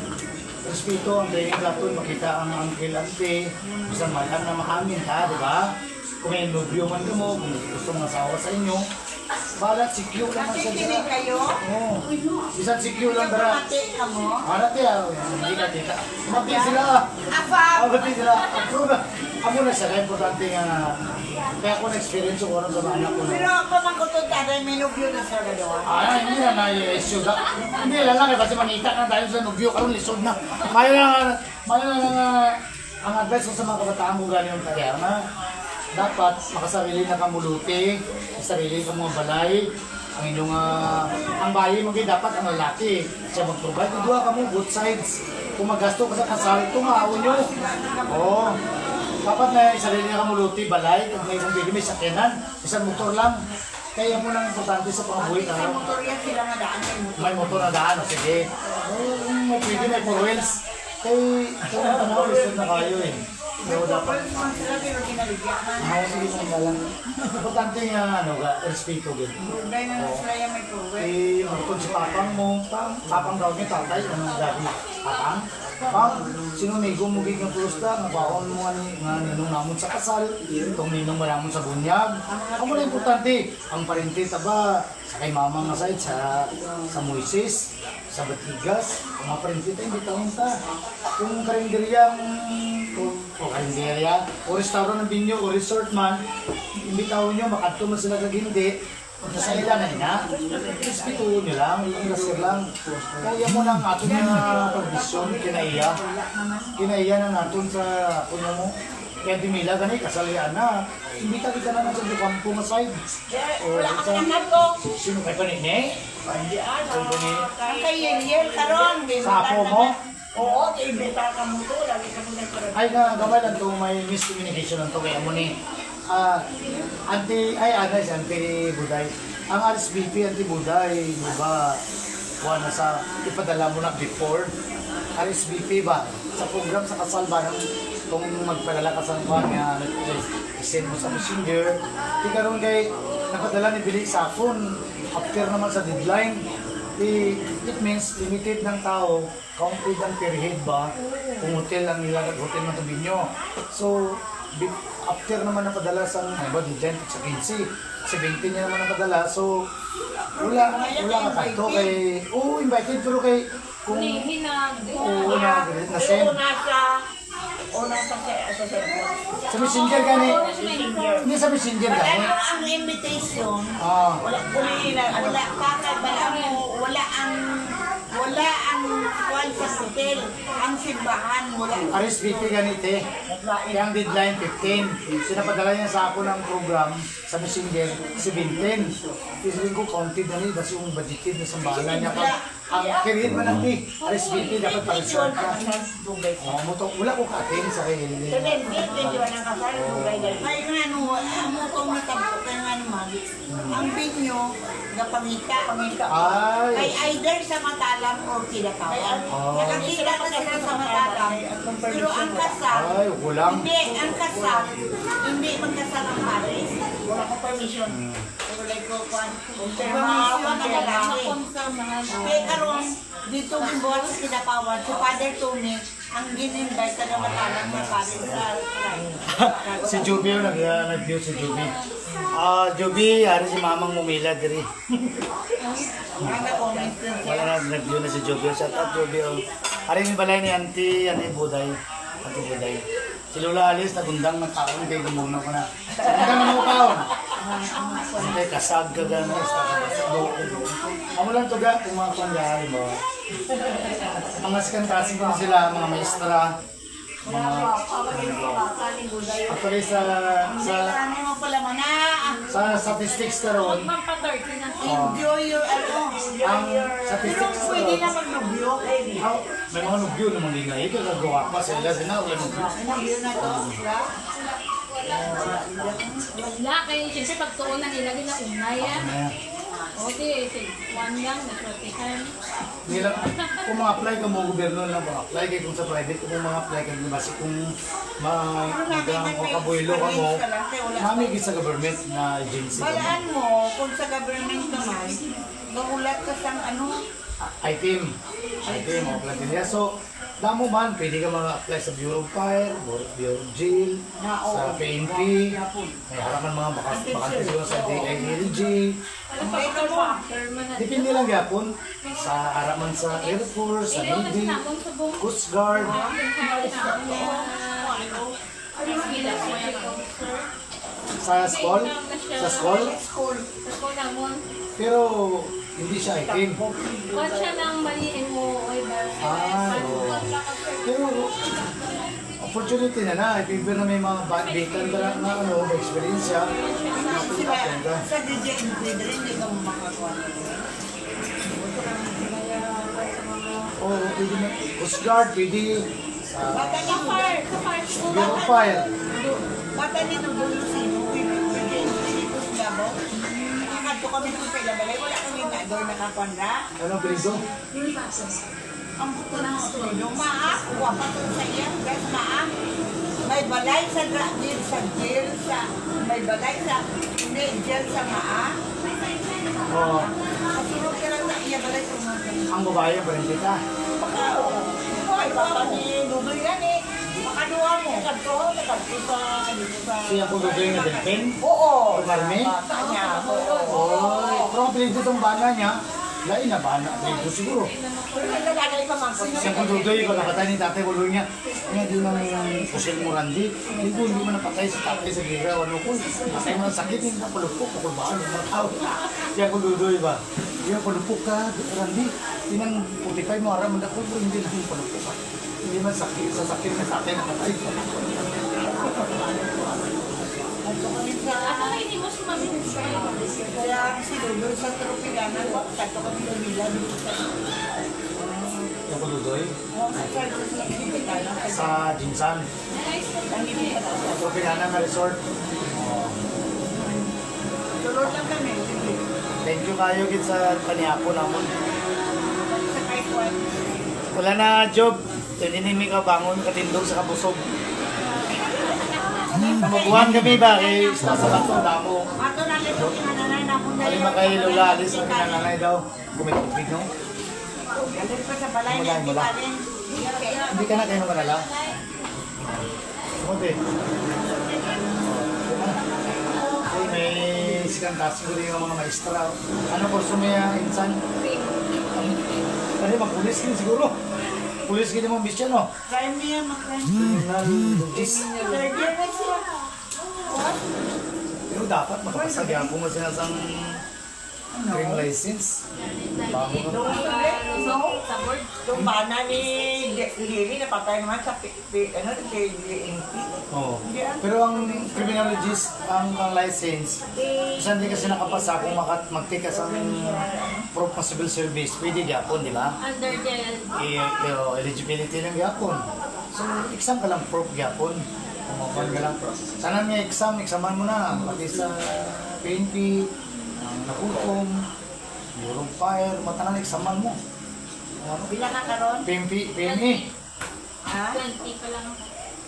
respeto ang training natin, makita ang uncle, ante, isang malang na maamin ka, di ba? Kung may nobyo man mo, kung gusto mong asawa sa inyo, balat, secure lang siya dira. Nakikinig kayo. Oo. Bisan secure lang dira. Mati ka mo. Hanap niya, hindi ka tita. Mati sila. Afab. Mati sila. Ako na siya, importante nga. Kaya ako na-experience ko rin sa mga anak ko. Pero ako magkutod tayo, may nubyo na sa galawa. Hindi na na-issue ka. Hindi lang lang, kasi manita na tayo sa nubyo. Karoon, lisod na. Mayo na ang advice ko sa mga kabataan ko gano'n yung kaya na dapat makasarili na kamuluti, sarili ka mga balay, ang inyong ang bayi mo dapat ang lalaki siya mag-provide. Idua ka mo both sides. Kung magasto ka sa kasal, tumaon nyo. Oo. Dapat na sarili na kamuluti, balay, kung may bili, may sakyanan, isang motor lang. Kaya mo lang importante sa pangabuhi Sa na motor yan sila nga daan kay motor. may motor na daan, o sige. May pwede, may 4 wheels. Kaya tanaw, lisod na kayo eh. Pero dapat Man sila pero kinaligyan man. hindi mo na lang. Importante nga respeto din. Dahil na sila yan may proven. Kung si papang mo, papang daw niya tatay, anong gabi? Papang? Pang, sino may gumugig ng purusta, nabaon mo nga ninong namon sa kasal, itong ninong maramon sa bunyag. Ang muna importante, ang parente taba, sa kay mama nga side, sa Moises, sa Batigas, ang mga parente tayo, hindi taon ta. Kung karinderyang o karinderya, o restaurant ng binyo, o resort man, imbitaw nyo, makadto man sila kagindi, sa ila na ina, ispituon nyo lang, ilasir lang. Kaya mo lang aton na pagdisyon, kinaiya na naton sa kunya mo. Kaya di mila gani, kasalian na. Imbita kita naman sa Dukampo nga side. Wala ka naman to. Sino kay panine? Ang kay Yel karon. Sa apo mo? Oo, imbita ka mo to. Lagi ka mo nagkaroon. Ay nga, gamay lang itong may miscommunication lang ito kaya mo ni Auntie Buday. Ang RSVP, Auntie Buday, di ba, na sa ipadala mo na before. RSVP ba? Sa program sa kasal ba, kung magpadala ka sa kwan nga, i-send mo sa messenger. Di karon kay, napadala ni Billy sa phone, after naman sa deadline. It means limited ng tao, counted ang per head ba, kung hotel ang nilagat, hotel ng Tubinyo. So, after naman napadala sa deadline sa 15, 17 niya naman napadala, so wala ka kanto kay, invited pero kay, kung na-send. Sa messenger gani, hindi sa messenger gani. Ang invitation, Ah, wala ang kwan sa hotel, ang simbahan, wala. RSVP ganite. Kaya ang deadline 15. Sinapadala niya sa ako ng program sa messenger 17. Isipin ko counted na niya kasi yung budgeted na sa bahala niya. Ang period man ang RSVP dapat pag-reserve ka. Wala ko ka-attend sa kay Helene. Ay nga no, amo kong natabot kaya nga naman, ang binyo, napangita. Ay, Ay either sa Matalam o Kilatawan. Nakakita ko sila sa Matalam. Pero ang kasal, ay, kulang. ang kasal, hindi magkasal ang pares. Wala ko permission. Wala ko kwan. Permission na lalaki. Kaya karon, dito gimbuhat sa Kilatawan, si Father Tony, ang gin-invite na Matalam na pares sa Si Joby yung nag-view si Joby. Joby, hari si Mamang Mumila diri. Wala nag-view na si Joby. Shout out Joby. Hari yung balay ni Auntie Buday. Auntie Buday. Si Lola Alice, nagundang ng taon kay gumuno ko na. Nagundang ng mukaon. Hindi, kasag ka gano'n. Amo lang to ga, kung mga kanya, mo. Mga sikantasin ko na sila, mga maestra. Actually sa statistics karon, enjoy your ang statistics pwede na karon, magnubyo. may mga nubyo naman din nga ito, nagawa pa sila sila wala nubyo. Nubyo na to. Wala, kaya siyempre pagtuon ng ilagay na unay yan. Okay, one lang, nasortihan. Nila, kung mga-apply ka mo gobyerno lang ba, apply kay kung sa private, kung mga-apply ka mo basi kung makabuelo ka mo, mamigit sa government na agency. Balaan mo, kung sa government naman, gahulat ka sa ano, Item, apply din niya. So, damo man, pwede ka mga-apply sa Bureau of Fire, Bureau of Jail, sa PNP, may harapan mga bakante sila sa DILG. Depende lang yapon sa harapan sa Air Force, sa Navy, Coast Guard, sa school, pero hindi siya itim. Wala siya ng maliin mo, oy ba? Oo. Pero opportunity na, if ever na may mga batan ka na may experience siya, natin ka. sa DJN rin, hindi ka makakuha. Oo, pwede na. Coast Guard, pwede sa Bata ni Fire, Bureau of Fire. bata ni Dudulo sino, dito sa Davao. Nakakadto kami dito sa Ilabalay, wala kami na doon nakakuha. Anong pilido? Ang buto ng studio, maak, wapa to sa iya, guys, maak. May balay sa jail, may balay sa, hindi, jail sa maak. Oo. Kasunod ka lang sa iya balay sa mga. Ang babae pa rin kita. Baka, ay, baka ni Dudoy yan eh. Makaduha mo. Kadto sa, Siya po gagawin na delphin. Oo. Marmi? Bata niya, oo. Oo. Pero ang pilido itong bana niya, Lain na ba na dito siguro. Pero naglalagay pa man. Siya kung dudoy ko napatay ni tatay ko niya. Kaya di nang pusil mo randi. Hindi ko hindi mo napatay si tatay sa gira. Ano ko? Patay mo ng sakit hindi na palupok. Kukulbaan ng mga tao. Siya kung dudoy ba. Kaya palupok ka randi. Hindi nang putikay mo aram. Hindi nang palupok ka. Hindi man sakit sa sakit na tatay na patay. Ano hindi mo sumamin? Kaya si Lolo sa Tropicana, kato kami lumila dito sa... Yung kung dudoy Sa Tropicana. sa Jinsan. Tropicana na resort. Tulog lang kami. Thank you kayo gid sa paniapo namon. Sa Taiwan. Wala na job. Hindi mi ka bangon katindog sa kabusog. Mabuhan kami ba kay sa bato damo. Ato na nito kinananay na kung Kali makay lula alis ang nanay daw. Gumitubig no. Galing pa sa balay na hindi Mula. pa rin. Hindi ka na kayo manala. Kumunti. Ay, may sikantas siguro yung mga maestra. Ano kurso mo yung insan? Kasi magpulis din siguro. Pulis gini mo bisya no? Crime niya, mag-crime. Criminal justice. Third year na siya. Pero dapat makapasagyan kung sinasang green license. Bago na. Sa board. Yung bana ni Lily napatay naman sa PNP. Oo. Pero ang criminologist, ang license, isa hindi kasi nakapasa kung mag-take ka sa proof of civil service, pwede gyapon, di ba? Under the Eligibility ng gyapon. So, exam ka lang proof gyapon. Kumapan ka lang. Sana may examan mo na. Pati sa PNP, ang nakutom, Bureau of Fire, matanan examan mo. Ano? Bilang ka karon? PME. Ha? 20 pa lang.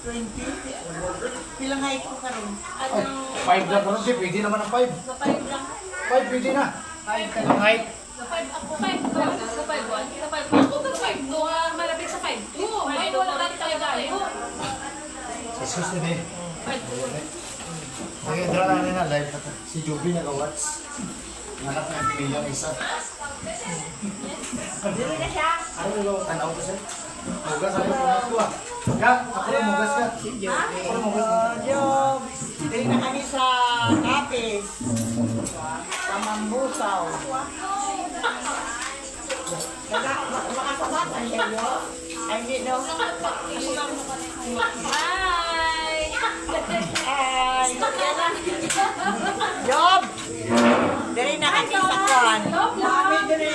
20? Bilang height ko karon? Ay, Anong 5 na karon, di, pwede naman ang 5. sa 5 lang? 5 pwede na. Ang height. Sa 5 ako 5 ba? Sa 5 1? Sa 5 ako sa 5 2 malapit sa 5 2. May wala natin tayo tayo. Sa susunod eh. 5 Sige, dala na live na to. Si Joby naka-watch. Anak na yung pinilang isa. Dili na siya. Ano yung tanaw ko siya? Mugas ako pumas ko ah. Ya, ako na mugas ka. Ako na mugas ka. Job. Dili na kami sa Kapis. Sa Mambusaw. Makasabat ang iyo. Ay, hindi no. Hi! Ay, Job! Dili na kami sa Kwan. Kami dili.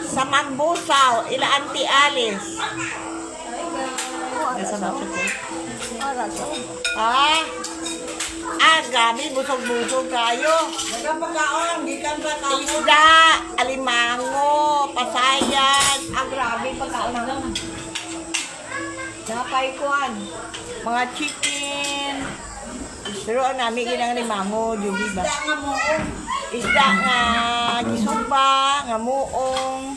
Sa Mambusaw, ila Auntie Alice. Grabe, busog-busog kayo. Nagpagkaon, di ka ba kayo? Isda, alimango, pasayan. Grabe, pagkaon naman. Napay-kuan. Mga chicken. Pero ang namin ginang limango, Judy ba? Isda nga muong. Isda nga gisumba, nga muong.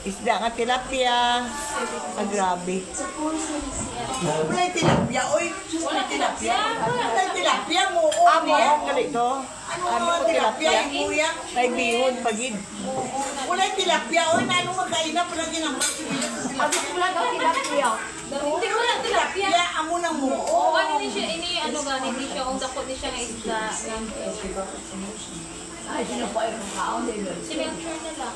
Isda nga tilapia. Grabe. Walay tilapia, oy. Walay tilapia. Walay tilapia, muong. Muong galito. Ano tilapia? Kuya. May bihon pagid. Walay tilapia, oy. Nanong magkaina pala ginamit. Abi ko lang tilapia. Hindi ko lang tilapia. Tilapia, amo ng muong. Ano ni siya, ano ba, hindi siya, ang dakot ni siya nga isda. Ay, sino pa yung kaon din? Si Melchor na lang.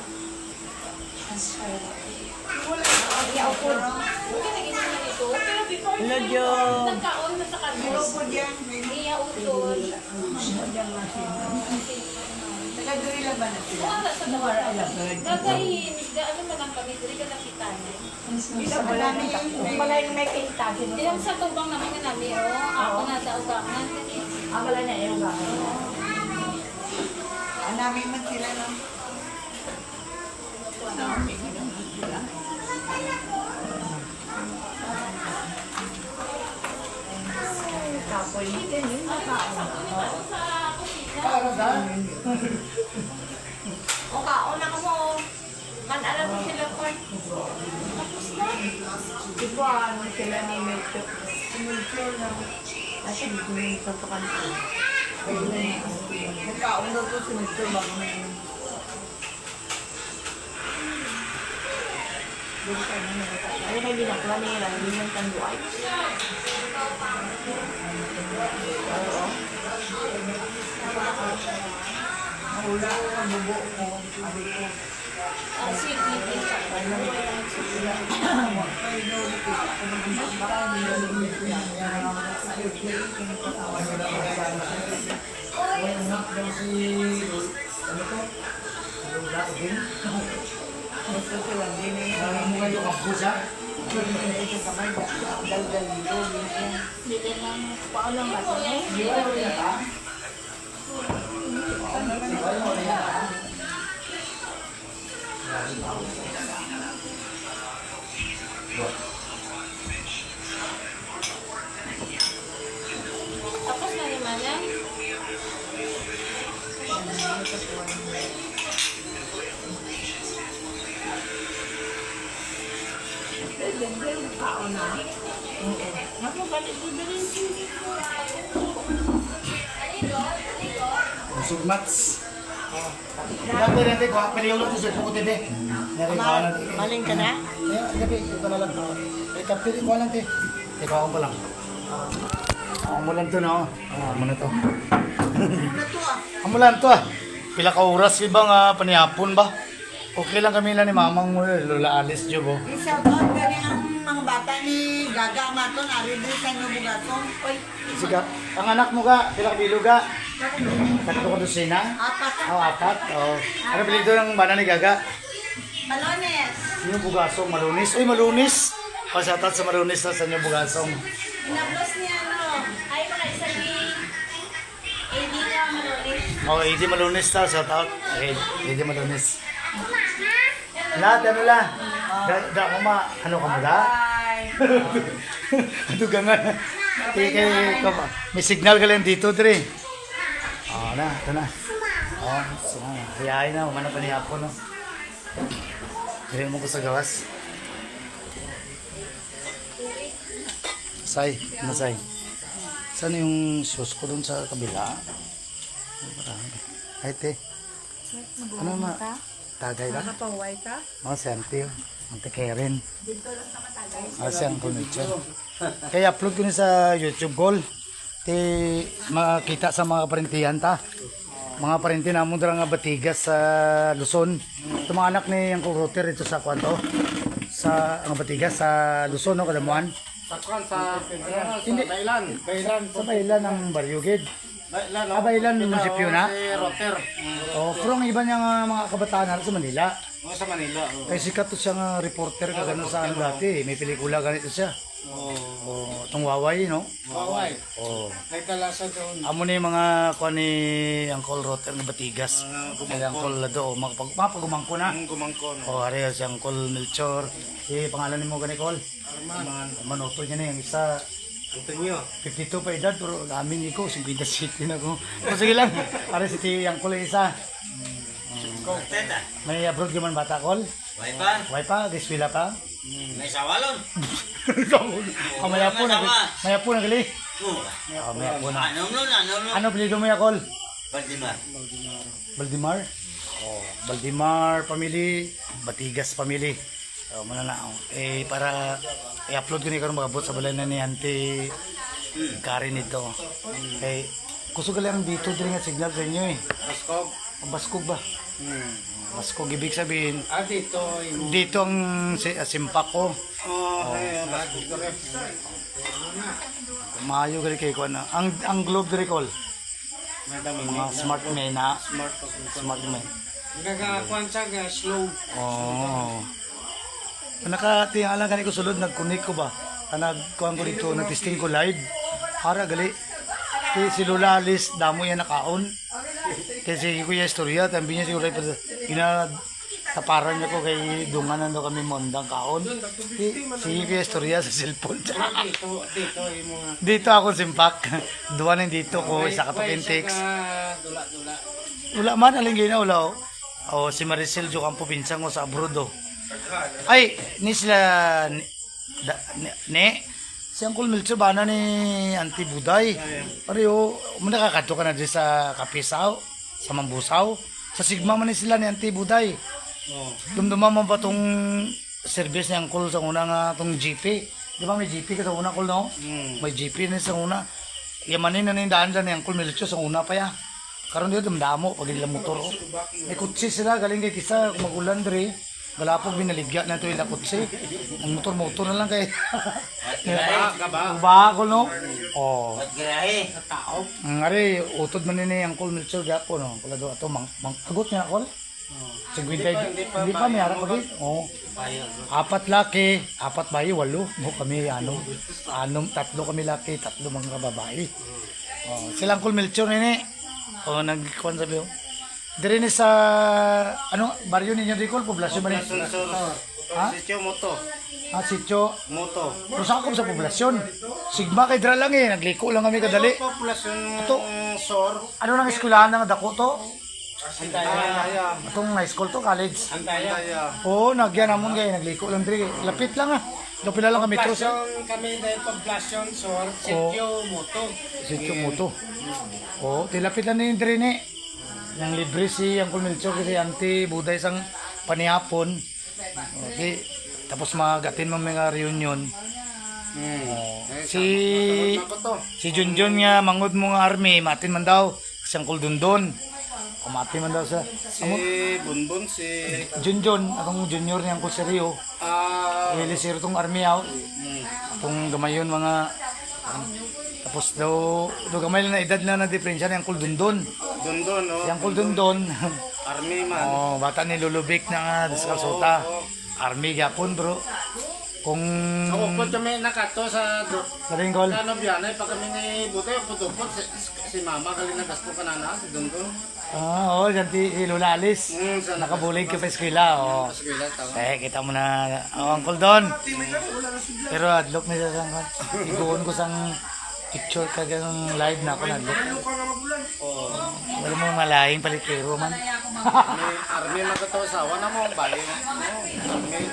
Yaw po. Hindi na ginawa na ito. Pero before Hello, niya, Joe. nagkaon na sa kanya. Hello po dyan. Iya utol. Taga-duri lang ba na sila? Wala sa tawar. Gagayin, ano man ang kami, dili ka nakitan. Wala yung may kita. Ilang sa tubang naman nga namin, ako na sa ugangan. Wala na yung gano'n. Namin man sila no? Kapolitin yun. Para saan? O kaon ako mo. Man alam mo sila ko. Di ba ano sila ni Melchor? Si Melchor na. Kasi hindi sa kanto. Magkaon daw po si Melchor bago na yun. Ano kayo ginakla nila? Hindi yung tanduay. Mahula ko ang bubo ko. Sabi ko, Sweet meeting siya. ay lolo ko. Ako mag-isip ba? Hindi lolo ko yan. Yan ang mga sa-airplane. Kinakasawa nila ako sa Ay, anak daw si... Ano to? Lola ko din. gusto sila. Hindi na yan. Parang mukha yung kampo siya. Hindi na ito kamay. Dal-dal dito. Hindi lang paulang ba ito eh? Hindi ko rin ata. Tapos na naman yan. Kao na. Mas magalit ko din. Busog mats. Dati natin ko, pero yung luto sa puko tebe. Maling ka na? Gabi, ito na lang. Eh, kapit ko lang te. Ikaw ako pa lang. Ako mo lang to no. Ako na to. Ako lang to ah. Pila ka oras ibang panihapon ba? Okay lang kami lang ni mamang mo, Lola Alice Job oh. Isa ba, gani ang mga bata ni Gaga Maton, ari din sa Nubugaton. Oy, Sige, ang anak mo ga, pila ka bilog ga? Tatlo ka dosina? apat. Apat. Oh. Ano pilito ng bana ni Gaga? Malones. Yung bugasong malunis. Uy, malunis! Pasatat sa malunis na sa inyo bugasong. Inablos niya ano. Ay, baka isa ni... Hindi ka malulis. Oh, hindi malunis ta, shout out. Okay, hindi malunis. Lahat, ano lang. Da ko ma, ano ka mo da? Ano ka nga. May signal ka lang dito, Dre. Oh, na, ito na. Oh, so, hayain na, umana pa ni Apo, no? Dre mo ko sa gawas. Say, ano say? Saan yung shoes ko dun sa kabila? Marami. Ay, te. Ano ma? Tagay lang? Nakapaway ka? Oh, senti. Ang Karen. Si Uncle Mitchell. Kaya upload ko na sa YouTube goal. Ti makita sa mga parentihan ta. Mga parenti na mo nga Batigas sa Luzon. Ito mga anak ni Uncle Roter ito sa kwanto. Sa ang Batigas sa Luzon no Kalamuan. Hindi. Bailan. Sa Bailan ng Baryugid. Bailan munisipyo na. Roter. Oh, pero ang iba niyang mga kabataan na sa Manila. Sa Manila. Kaya sikat to siyang reporter ka gano'n sa ano dati. May pelikula ganito siya. Oh. Oh, itong Waway, no? Waway. Oh. Ay talasa doon. Amo na yung mga kuha ni Uncle Rotter ng Batigas. Kaya Uncle Lado, mapagumangko na. Ang gumangkon. O, hari si Uncle Melchor. Si pangalan ni mo gani, Col? Manoto niya na yung isa. Ito niyo. 52 pa edad, pero amin ko, 57 na ko. O, sige lang. Hari si Uncle yung isa. May abroad naman bata, Col? Waipa, Why pa? Giswila pa? may sawalon. Maya po na. Maya po na gali. Maya po na. Ano nun, ano nun? Ano pilido mo ya, Col? Baldimar. Baldimar? Oh, Baldimar family, Batigas family. So, muna na. Eh, para i-upload ko ni karon magabot sa balay na ni Auntie Karen ito. Eh, kusog lang dito din nga signal sa inyo eh. Askog. Baskog ba? Baskog, ibig sabihin, Dito. Yung... dito ang simpak ko. Oh, ay, Askog ka rin. Maayo gali kay ko na. Ang globe dire Col. Mga smart men na. Smart men. Nagagakuan siya, slow. Oh. Nakatingala gani ko sulod nag-connect ko ba? Nagkuhan ko dito, nag-testing ko live. Para gali. Kaya si Lola Alice, damo yan nakaon. Kasi Kuya Istorya, tambi niya siguro taparan niya ko kay dunganan daw kami mondang kaon. Si Kuya Istorya sa cellphone. Dito, yung mga... Dito ako simpak. Duwa na dito ko, isa ka text. Dula-dula. Wala man, aling gina, wala o. O, si Maricel Jocampo pinsang ko sa abroad o. Ay, ni sila, si Uncle Milcho ba na ni Auntie Buday? Pareho, nakakato ka na dyan sa Kapisaw, sa Mambusaw. Sa Sigma man ni sila ni Auntie Buday. Oh. Dumduma mo ba itong service ni Uncle sa una nga itong GP. Di ba may GP ka sa una, Uncle, no? May GP na sa una. Yamanin na yung daan ni Uncle Melchor sa una pa ya. Karon dito damdamo pag ilang motor. Oh. May kutsi sila, galing kay kisa, kung magulan dre. Galapog binaligya na ito ilang kutsi. Ang motor na lang kay... Ba ako, no? Oh. At girahe. Ang ari, utod man ni Uncle Melchor gapo, no? Kula do ato agot niya, Uncle? Sigwintay, hindi pa may harap agad. Oh. Apat laki, apat bayi, walo. No, kami tatlo kami laki, tatlo mga babae. Oh, sila Uncle Melchor nini. Oh, nagkuan sabi ko. Dire ni sa ano, baryo ninyo Ricol, poblasyon ba ni? Ha? Sityo Moto. Sitio. Moto. Pero sa ako sa poblasyon. Sigma kay dra lang nagliko lang kami kadali. Populasyon Ito. Sor. Ano nang eskwelahan nga dako to? Antaya. Atong high school to, college. Antaya. Oo, nagyan namon kay nagliko lang dire. Lapit lang Lapit lang kami to sa Kami dahil poblasyon Sor. Sityo Moto. Oh, tilapit lang ni dire ni. Yang libre si Uncle Melchor kasi auntie buday sang panihapon. Okay. Tapos magatin mo mga reunion. Si Junjun nga mangod mo nga army, matin man daw. Si Uncle Dundon. Kumati man daw sa Bunbun, si... Junjun, akong junior ni Uncle Serio. Ilisir tong army out. Itong gamayon mga... Tapos daw gamay lang na edad na diferensya ni Uncle Dundon. Dundon, no? Si Uncle Dundon. Army man. Oh, bata ni Lulubik na nga, Descalzota. Army gapon, bro. Kung... So, upod kami nakato sa... Saling call. Ano biyanay, pag kami ni Butoy, upod-upod, si Mama galing nagasto ka na si Dundon. Oo, dyan si Lola Alice. Nakabulig ka pa eskwela, oh. Kita mo na, Uncle Don. Pero adlock na siya sang, iguon ko sang picture ka ganun live na ako na adlock. Wala mo malaing palitero man. Army magkatawa sawa na mo, bali.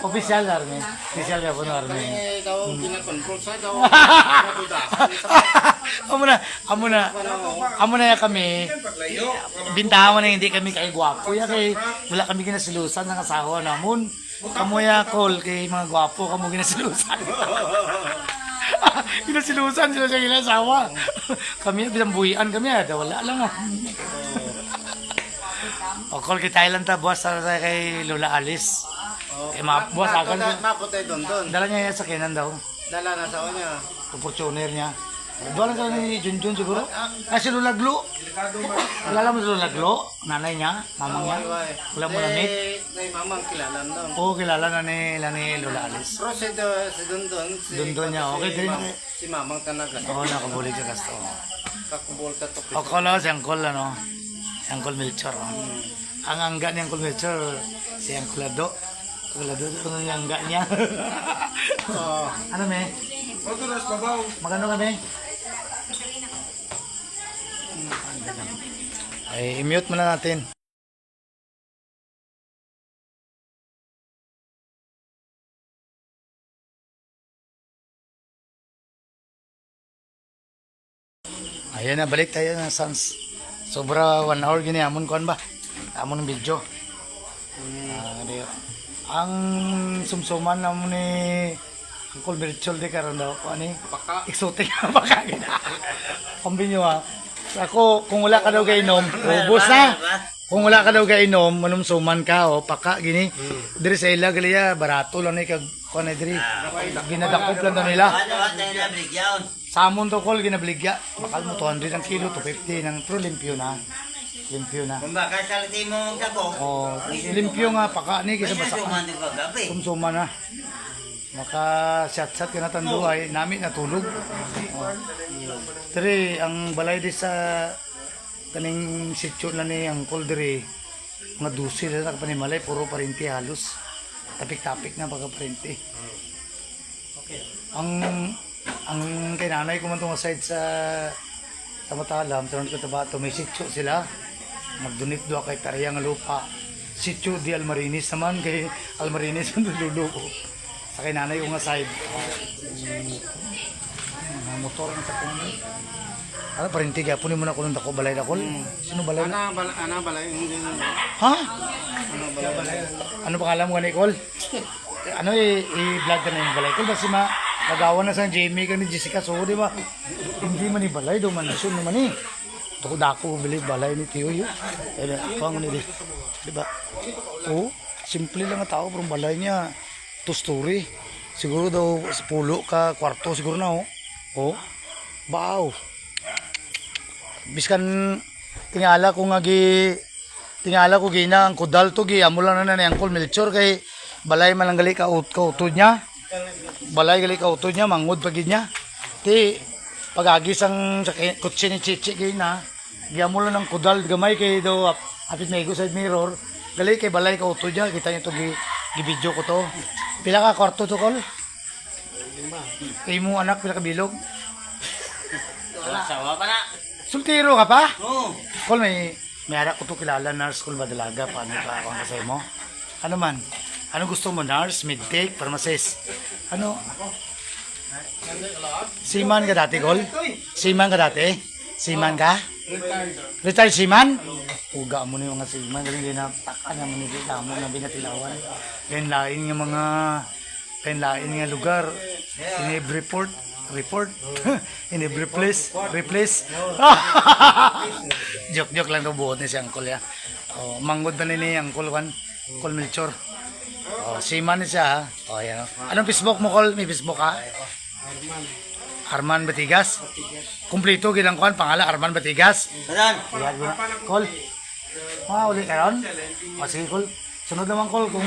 Official army. Official ka po ng army. Ikaw, ginakontrol sa ikaw. Amo na ya kami. Bintahan mo na hindi kami kay gwapo ya kay wala kami ginasilusan ng asawa namon. Kamo ya call kay mga gwapo kamo ginasilusan. Ginasilusan sila sa ilang asawa. Kami bilang buhian kami wala lang O call kay Thailand ta boss sa kay Lola Alice. Eh boss akan Maputay Dundon. dala niya sa kinan daw. Dala na sa niya. Fortuner niya. Doon lang ni Junjun siguro. Si Lola Glo. Kilala mo si Lola Glo? Nanay niya? Mamang niya? Wala mo na meet? Kay Mamang kilala doon. Oo, kilala na ni Lola Alice. Pero si Dundon. Dundon niya, okay din. Si Mamang Tanaga. Oo, nakabulig sa gasto. Kakubulta to. O kala si Uncle, ano? Si Uncle Melchor. Ang angga ni Uncle Melchor, si Uncle Lado. Uncle Lado, ito ang angga niya. Ano, me? Magano kami? Ay, i-mute muna natin. Ayan na, balik tayo na Sans. Sobra 1 hour gini, amon kuan ba? Amon ng video. Ang sumsuman namon ni Uncle Melchor di karon daw ko ani exotic baka gina. Kombinyo ha. Ako kung wala ka daw gainom, ubos na. Kung wala ka daw gainom, manumsuman ka o paka gini. Diri sa ila gali barato lang ni kag kuan diri. Ginadakop lang daw nila. Samon to kol ginabligya. Bakal mo 200 ang kilo, 250 ng pro limpyo na. Limpyo na. Kung baka saliti mo dako. Oh, limpyo nga paka ni kisa basa. Kumsuma na. Maka chat-chat ka na tanduay, namin natulog. Oh. Tiri, ang balay di sa kaning sityo na ni Uncle diri, mga dusi na kapanimalay, puro parinti halos. Tapik-tapik na pagka parinti. Ang kay nanay ko man itong aside sa Matalam, tanong ko tabato, may sityo sila. Magdunit doa kay Tariyang lupa. Sityo di Almarinis naman, kay Almarinis ang niluluko. Sa kay nanay yung aside. Motor na sa puno. Ano parinti kaya punin mo na kulong dako balay dakol? Sino balay? Ana balay hindi. Ha? Ano pangalan mo ni Col? ano i-vlog ka na yung balay ko. Basta nagawa na sa Jamie ka ni Jessica. So, di ba? Hindi man ni balay, do mansion naman eh. Dako bili balay ni Tiyo yun. Ako ang nili. Di ba? Oo, simple lang ang tao. Pero balay niya, 2 story. Siguro daw, 10 ka kwarto siguro na, oh. Oh, wow. Biskan, tingala ko gina ang kudal to gi amo lang na ni Uncle Melchor kay balay man lang gali ka utod niya. Balay gali ka utod niya mangud pagid niya. Ti pagagis ang kutsi ni Chichi gina. Gi amo lang ng kudal gamay kay do apit may side mirror. Gali kay balay ka utod niya kita niyo to gi video ko to. Pila ka kwarto to kol? 5. Kay mo anak pila ka bilog? Wala sawa pa na. Sultiro ka pa? Oo. Kol may harap ko to kilala nurse school ba dalaga paano ka ako kasi mo? Ano man? Ano gusto mo nurse, midtake, pharmacist? Ano? Seaman ka dati, Kol? Seaman ka dati? Seaman ka? Retired seaman? Uga mo na yung mga seaman. Galing din na taka na manigita mo na binatilawan. Lain-lain yung mga lain-lain nga lugar. Report. In every place. Joke lang daw buot ni si Uncle ya. Oh, manggod na ni Uncle Juan. Uncle Melchor. Oh, seaman siya ha. Oh, yan. Anong Facebook mo, Col? May Facebook ka? Arman Batigas. Kumpleto gilang kuan pangalan Arman Batigas. Saan? Yan, Col. Uli ka ron? O sige, Col. Sunod naman, Col, kung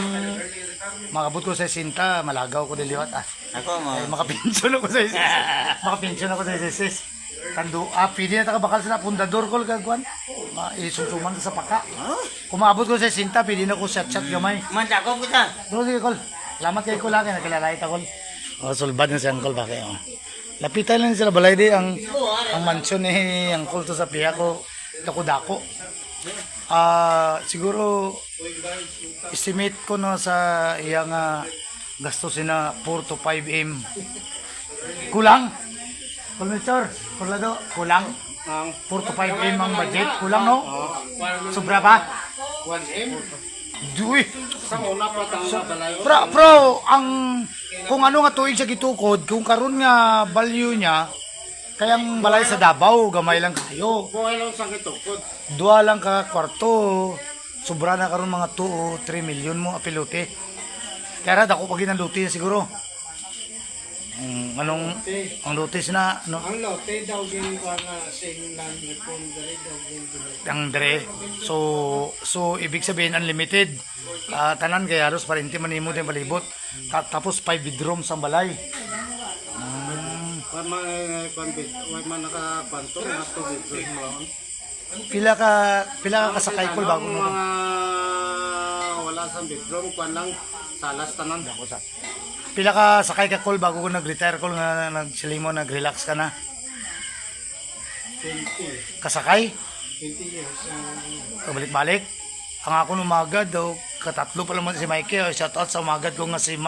makabot ko sa sinta, malagaw ko diliwat ah. Ako mo. Ay, makapinson ako sa isis. Makapinson ako sa isis. Tando, pili na takabakal sa pundador, Col, kagwan. Isumsuman sa paka. Kung makabot ko sa sinta, pili na ko shot-shot gamay. Mantakop kita. Pero sige, Col. Salamat kay Col, kaya nakilalait ako, Col. O, sulbad na si Uncle, bakit? O. Lapitan lang sila balay di ang mansion ni Uncle to sa piya ko. Dako-dako. Siguro estimate ko no sa iyang gastusin na 4 to 5 M. Kulang? Kulmitor, kulado, kulang? 4 to 5 M ang budget, kulang no? Sobra ba? 1M? Duy! Sa una pa tao na balay. Bro, kung ano nga tuig siya gitukod, kung karon nga value niya, kayang balay sa Davao, gamay lang kayo. Buhay lang sa kitukod. 2 lang ka kwarto, sobra na karon mga 2 o 3 million mo apilote. Kaya dako pag ng luti siguro. Ang lutis na, ano? Ang lote daw din ko na sing land repon dali daw din. Ang dre. So ibig sabihin unlimited. Tanan kay halos parinti manimo din palibot. Tapos 5 bedrooms ang balay. Wala man nakapanto, mga 2 bedroom lang. Pila ka kasakay ko bago Ang mo. mga wala sa bedroom, kuan lang, salas tanan. Pila ka sakay ka call bago ko nag-retire call nga nagsilimo nag-relax ka na. 20 Kasakay? 20 years. Balik-balik. Ang ako numagad daw katatlo pa naman si Mikey. Shout out sa umagad ko nga si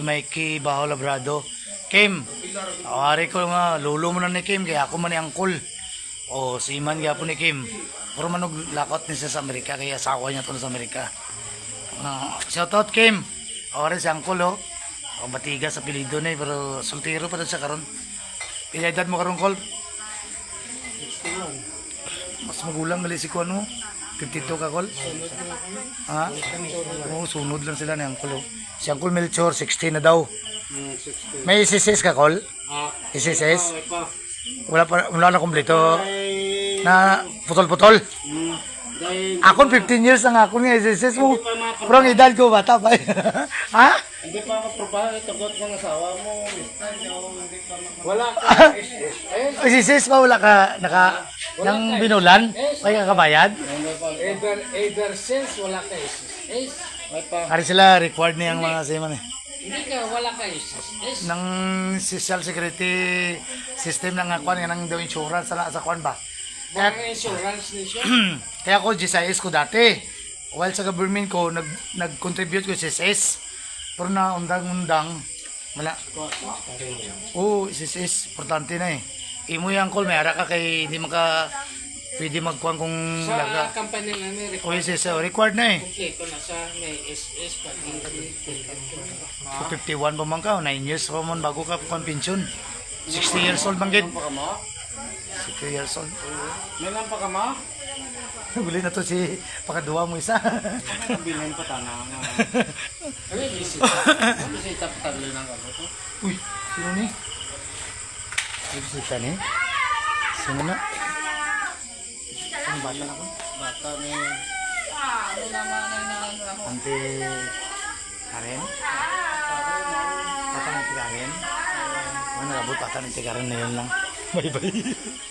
Mikey Baho Labrado. Kim, awari ko nga lolo mo na ni Kim kaya ako man ni Uncle. O si Man gaya po ni Kim. Pero manog lakot niya sa Amerika kaya asawa niya to sa Amerika. Shout out Kim. Awari si Uncle oh. O Batigas sa pilido na pero soltero pa daw siya karon. Pila edad mo karon Col? Mas magulang gali si Kuan mo. 52 ka Col? Ha? Oo, sunod lang sila ni Uncle oh. Si Uncle Melchor 16 na daw. 60. May isisis ka Col? Isisis? Wala na kumpleto. Na putol-putol. Dahil Akon 15 years ang akon nga isisis mo. Pero ang edad ko bata pa. Ha? hindi pa makaprobahan, itagot ng asawa mo. Wala ka SSS. Isisis pa wala ka nang binulan? May kakabayad? Either since wala ka SSS. Ari sila required niyang mga seaman eh. Hindi ka wala ka SSS. Nang social security system ng kwan nga nang daw insurance sa kwan ba? Mga insurance ni siya. Kaya ako GSIS ko dati. While sa government ko nag-contribute ko sa SSS. Pero na undang-undang wala. Oo, SSS importante na eh. Imo yang call may ara ka kay hindi maka pwede magkuhan kung Sa laga. company namin, O yes, yes, required na eh. kompleto na siya. May SS, pag-income, So 51 pa man ka, 9 years pa man bago ka kuhan pension. 60 years old bang gid? Ilan pa ka mo? 60 years old. May lang pa ka mo? Guli na to si pakaduwa mo isa. Nabilin pa tanang. Ano yung bisita? Bisita pa tagli ng ano to. Uy, sino ni? Bisita ni? Sino na? Sino bata na ko? Bata ni... Ante Karen? Bata ng si Karen? Ano nabot bata ng si Karen na yun lang. Bye-bye.